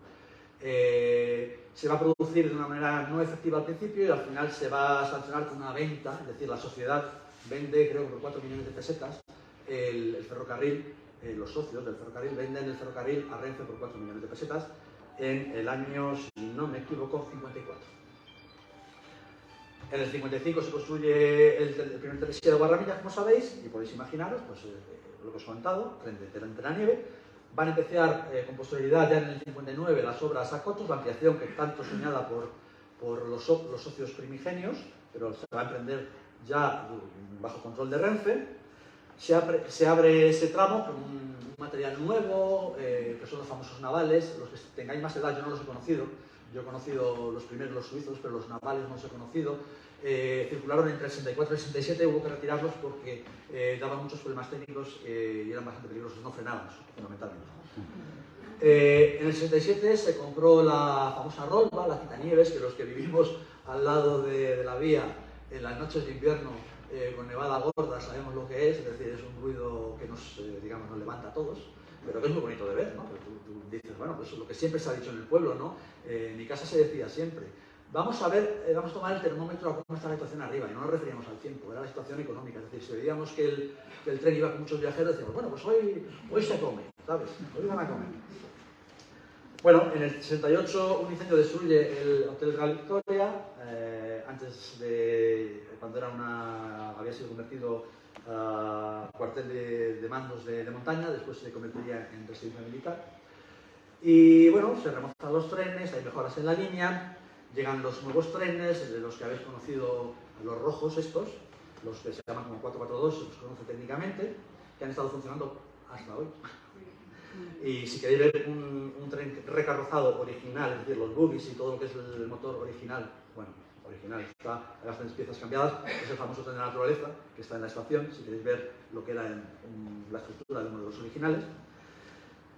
Se va a producir de una manera no efectiva al principio y al final se va a sancionar con una venta, es decir, la sociedad vende, creo que por 4 millones de pesetas, el ferrocarril, los socios del ferrocarril venden el ferrocarril a Renfe por 4 millones de pesetas en el año, si no me equivoco, 54. En el 55 se construye el primer telesilla de Guarramilla, como sabéis, y podéis imaginaros, pues lo que os he contado, tren de la nieve. Van a empezar con posterioridad ya en el 59 las obras a Cotos, la ampliación que tanto soñada por los socios primigenios, pero se va a emprender ya bajo control de Renfe. Se abre ese tramo con un material nuevo, que son los famosos navales. Los que tengáis más edad, yo no los he conocido. Yo he conocido los primeros, los suizos, pero los navales no los he conocido. Circularon entre el 64 y el 67, hubo que retirarlos porque daban muchos problemas técnicos y eran bastante peligrosos, no frenaban, fundamentalmente. En el 67 se compró la famosa Rolva, la quitanieves, que los que vivimos al lado de la vía en las noches de invierno con nevada gorda sabemos lo que es decir, es un ruido que nos levanta a todos, pero que es muy bonito de ver, ¿no? Tú dices, bueno, pues lo que siempre se ha dicho en el pueblo, ¿no? En mi casa se decía siempre, vamos a tomar el termómetro a cómo está la situación arriba, y no nos referíamos al tiempo, era la situación económica, es decir, si veíamos que el tren iba con muchos viajeros, decíamos, bueno, pues hoy se come, ¿sabes? Hoy van a comer. Bueno, en el 68 un incendio destruye el Hotel Real Victoria, antes de cuando había sido convertido a cuartel de mandos de montaña, después se convertiría en residencia militar. Y bueno, se remozan los trenes, hay mejoras en la línea, llegan los nuevos trenes, de los que habéis conocido, los rojos estos, los que se llaman como 442, se los conoce técnicamente, que han estado funcionando hasta hoy. Y si queréis ver un tren recarrozado original, es decir, los buggies y todo lo que es el motor original, bueno, original, hay bastantes piezas cambiadas, es el famoso tren de la naturaleza, que está en la estación, si queréis ver lo que era la estructura de uno de los originales.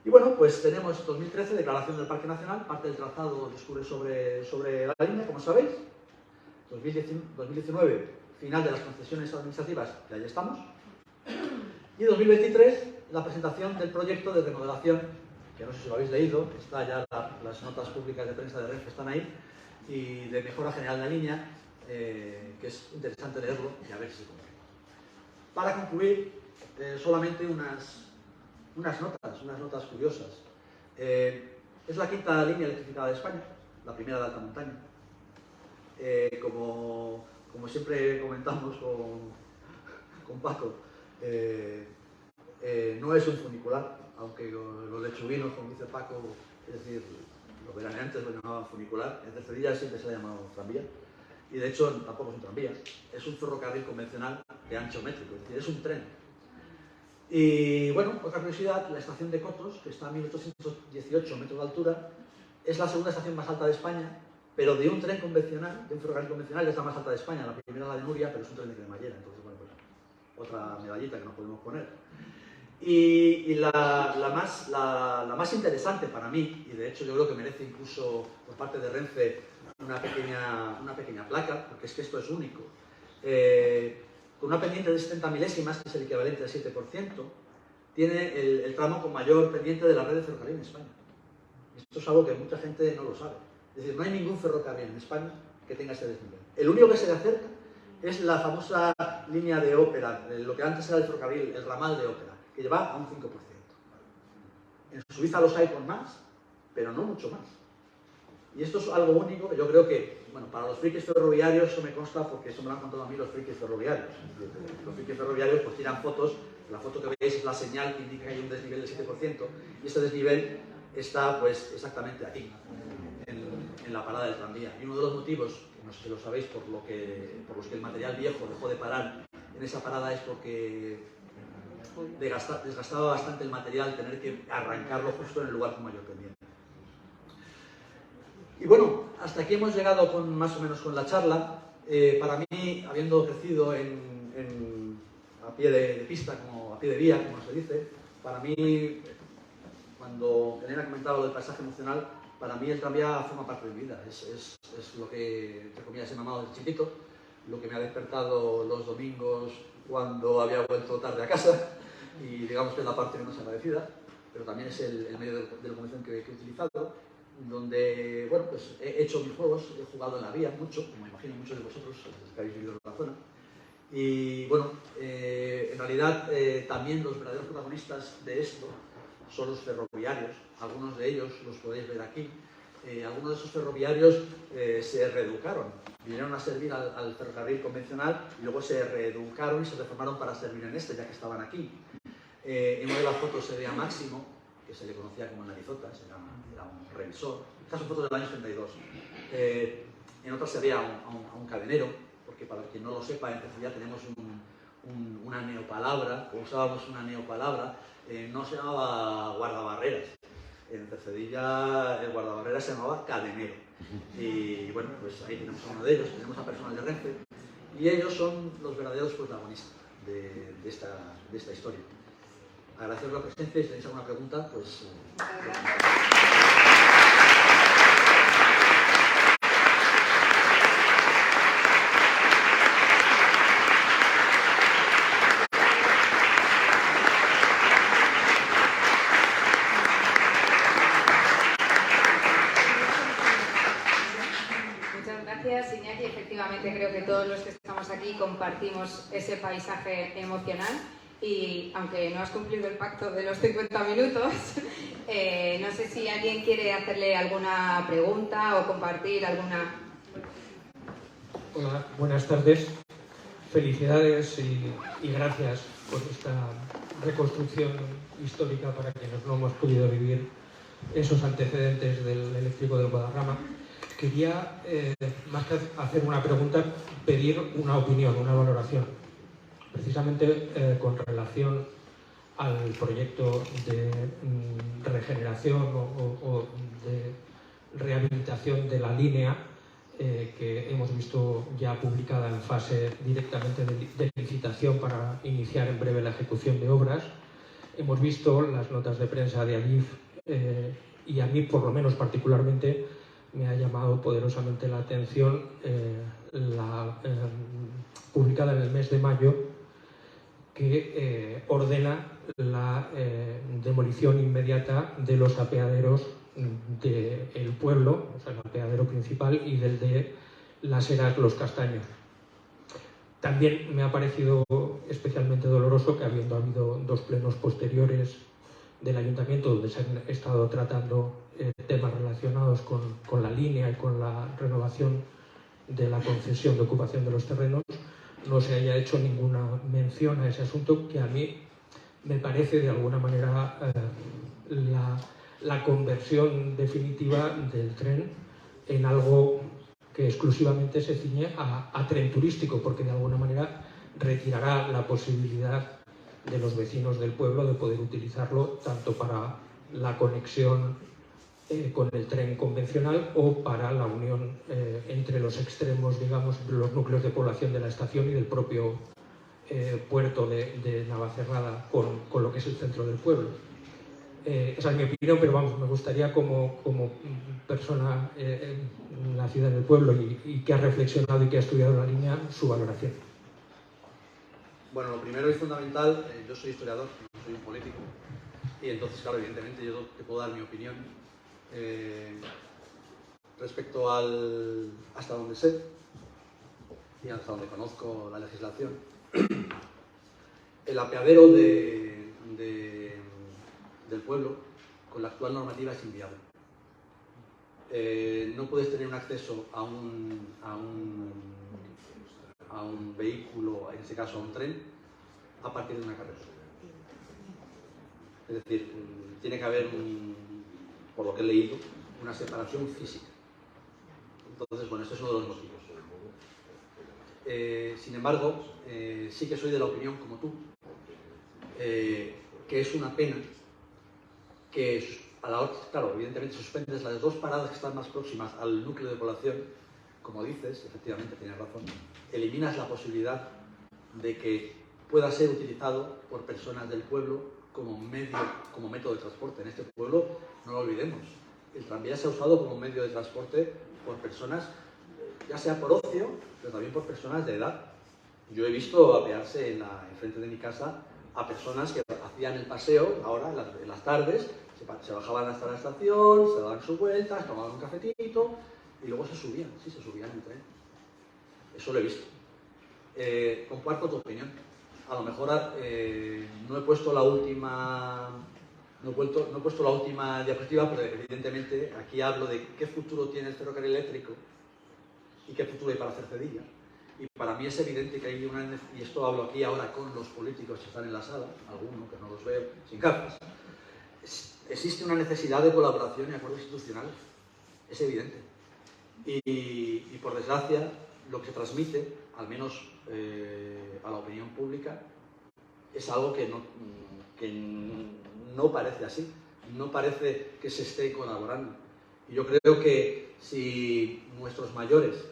Y bueno, pues tenemos 2013, declaración del Parque Nacional, parte del trazado discurre sobre la línea, como sabéis. 2019, final de las concesiones administrativas, que ahí estamos. Y 2023, la presentación del proyecto de remodelación, que no sé si lo habéis leído, está ya las notas públicas de prensa de Renfe están ahí, y de mejora general de la línea, que es interesante leerlo y a ver si se cumple. Para concluir, solamente unas notas curiosas. Es la quinta línea electrificada de España, la primera de alta montaña. Como siempre comentamos con Paco, no es un funicular, aunque los lechuguinos, como dice Paco, es decir, los veraneantes lo llamaban funicular. En Cercedilla siempre se ha llamado tranvía, y de hecho tampoco es un tranvía, es un ferrocarril convencional de ancho métrico, es decir, es un tren. Y bueno, otra curiosidad, la estación de Cotos, que está a 1818 metros de altura, es la segunda estación más alta de España, pero de un tren convencional, de un ferrocarril convencional, es la más alta de España. La primera es la de Nuria, pero es un tren de cremallera, entonces bueno, pues otra medallita que nos podemos poner. Y la más interesante para mí, y de hecho yo creo que merece incluso por parte de Renfe una pequeña placa, porque es que esto es único, con una pendiente de 70 milésimas, que es el equivalente al 7%, tiene el tramo con mayor pendiente de la red de ferrocarril en España. Esto es algo que mucha gente no lo sabe. Es decir, no hay ningún ferrocarril en España que tenga ese desnivel. El único que se le acerca es la famosa línea de Ópera, lo que antes era el ferrocarril, el ramal de Ópera, que lleva a un 5%. En Suiza los hay con más, pero no mucho más. Y esto es algo único que yo creo que, bueno, para los frikis ferroviarios eso me consta porque eso me lo han contado a mí los frikis ferroviarios. Los frikis ferroviarios pues tiran fotos, la foto que veis es la señal que indica que hay un desnivel del 7%, y este desnivel está pues exactamente aquí, en la parada del tranvía. Y uno de los motivos, no sé si lo sabéis, por los que el material viejo dejó de parar en esa parada es porque desgastaba bastante el material tener que arrancarlo justo en el lugar con mayor pendiente. Y bueno, hasta aquí hemos llegado más o menos con la charla. Para mí, habiendo crecido a pie de pista, a pie de vía, como se dice, para mí, cuando Elena comentaba lo del paisaje emocional, para mí el tranvía forma parte de mi vida. Es lo que, entre comillas, he mamado desde chiquito, lo que me ha despertado los domingos cuando había vuelto tarde a casa, y digamos que es la parte menos agradecida, pero también es el medio de locomoción que he utilizado, donde, bueno, pues he hecho mis juegos, he jugado en la vía mucho, como imagino muchos de vosotros que habéis vivido en la zona. Y bueno, en realidad también los verdaderos protagonistas de esto son los ferroviarios. Algunos de ellos los podéis ver aquí. Algunos de esos ferroviarios se reeducaron, vinieron a servir al ferrocarril convencional y luego se reeducaron y se reformaron para servir en este, ya que estaban aquí. En una de las fotos se ve a Máximo, que se le conocía como Narizotas, era un revisor. Estas son fotos del año 32. En otras se ve a un cadenero, porque para quien no lo sepa, en Cercedilla tenemos una neopalabra, o usábamos una neopalabra, no se llamaba guardabarreras. En Cercedilla el guardabarreras se llamaba cadenero. Y bueno, pues ahí tenemos a uno de ellos, tenemos a personal de Renfe, y ellos son los verdaderos protagonistas de esta historia. Agradeceros la presencia y si tenéis alguna pregunta, pues... Muchas gracias, Iñaki. Efectivamente, creo que todos los que estamos aquí compartimos ese paisaje emocional. Y aunque no has cumplido el pacto de los 50 minutos, no sé si alguien quiere hacerle alguna pregunta o compartir alguna... Hola, buenas tardes. Felicidades y gracias por esta reconstrucción histórica para quienes no hemos podido vivir esos antecedentes del eléctrico del Guadarrama. Quería, más que hacer una pregunta, pedir una opinión, una valoración. Precisamente con relación al proyecto de regeneración o de rehabilitación de la línea que hemos visto ya publicada en fase directamente de licitación para iniciar en breve la ejecución de obras. Hemos visto las notas de prensa de Adif y a mí, por lo menos particularmente, me ha llamado poderosamente la atención publicada en el mes de mayo, que ordena la demolición inmediata de los apeaderos del pueblo, o sea, el apeadero principal, y del de Las Heras Los Castaños. También me ha parecido especialmente doloroso que, habiendo habido dos plenos posteriores del Ayuntamiento donde se han estado tratando temas relacionados con la línea y con la renovación de la concesión de ocupación de los terrenos, no se haya hecho ninguna mención a ese asunto, que a mí me parece de alguna manera la conversión definitiva del tren en algo que exclusivamente se ciñe a tren turístico, porque de alguna manera retirará la posibilidad de los vecinos del pueblo de poder utilizarlo tanto para la conexión con el tren convencional o para la unión entre los extremos, digamos, de los núcleos de población de la estación y del propio puerto de Navacerrada con lo que es el centro del pueblo. Esa es mi opinión, pero vamos, me gustaría como persona nacida en el pueblo y que ha reflexionado y que ha estudiado la línea, su valoración. Bueno, lo primero y fundamental, yo soy historiador, no soy un político, y entonces, claro, evidentemente yo te puedo dar mi opinión respecto hasta donde sé y hasta donde conozco la legislación. El apeadero del pueblo con la actual normativa es inviable. No puedes tener un acceso a un vehículo, en este caso a un tren, a partir de una carretera. Es decir, tiene que haber, por lo que he leído, una separación física. Entonces, bueno, este es uno de los motivos. Sin embargo, sí que soy de la opinión, como tú, que es una pena que a la hora, claro, evidentemente suspendes las dos paradas que están más próximas al núcleo de población, como dices, efectivamente tienes razón, eliminas la posibilidad de que pueda ser utilizado por personas del pueblo como método de transporte. En este pueblo, no lo olvidemos, el tranvía se ha usado como medio de transporte por personas, ya sea por ocio, pero también por personas de edad. Yo he visto apearse enfrente de mi casa a personas que hacían el paseo, ahora en las tardes, se bajaban hasta la estación, se daban sus vueltas, tomaban un cafetito y luego se subían en el tren. Eso lo he visto. Comparto tu opinión. A lo mejor no he puesto la última diapositiva, pero evidentemente aquí hablo de qué futuro tiene el ferrocarril eléctrico y qué futuro hay para Cercedilla. Y para mí es evidente que hay y esto hablo aquí ahora con los políticos que están en la sala, algunos que no los veo, sin gafas, existe una necesidad de colaboración y acuerdos institucionales. Es evidente. Y por desgracia, lo que se transmite, al menos a la opinión pública, es algo que no parece así. No parece que se esté colaborando. Y yo creo que si nuestros mayores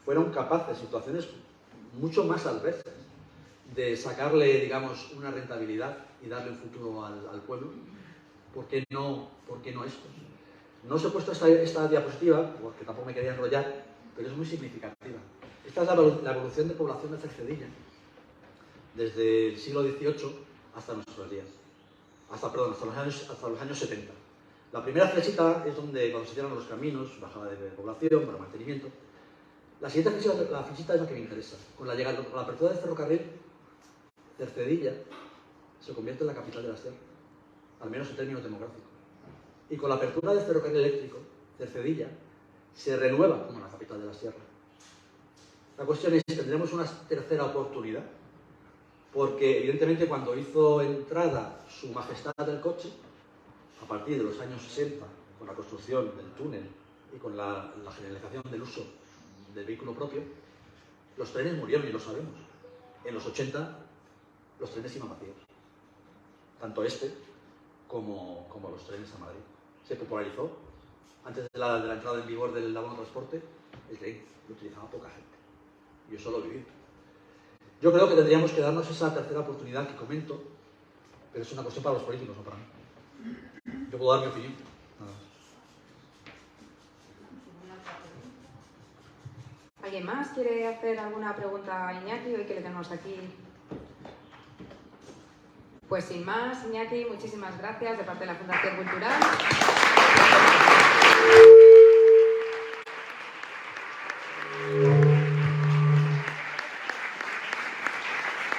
fueron capaces, en situaciones mucho más adversas, de sacarle, digamos, una rentabilidad y darle un futuro al pueblo, ¿por qué no esto? No os he puesto esta diapositiva, porque tampoco me quería enrollar, pero es muy significativa. Esta es la evolución de población de Cercedilla, desde el siglo XVIII hasta nuestros días. Hasta los años 70. La primera flechita es cuando se cierran los caminos, bajada de población, para mantenimiento. La siguiente flechita es la que me interesa. Con la apertura del ferrocarril, Cercedilla se convierte en la capital de la sierra, al menos en términos demográficos. Y con la apertura del ferrocarril eléctrico, Cercedilla se renueva como la capital de la sierra. La cuestión es si tendremos una tercera oportunidad, porque evidentemente cuando hizo entrada su majestad del coche, a partir de los años 60, con la construcción del túnel y con la generalización del uso del vehículo propio, los trenes murieron y lo sabemos. En los 80 los trenes iban vacíos, tanto este como los trenes a Madrid. Se popularizó, antes de la entrada en vigor del abono transporte, el tren lo utilizaba poca gente. Yo eso lo viví. Yo creo que tendríamos que darnos esa tercera oportunidad que comento, pero es una cuestión para los políticos, no para mí. Yo puedo dar mi opinión, nada más. ¿Alguien más quiere hacer alguna pregunta a Iñaki hoy que le tenemos aquí? Pues sin más, Iñaki, muchísimas gracias de parte de la Fundación Cultural.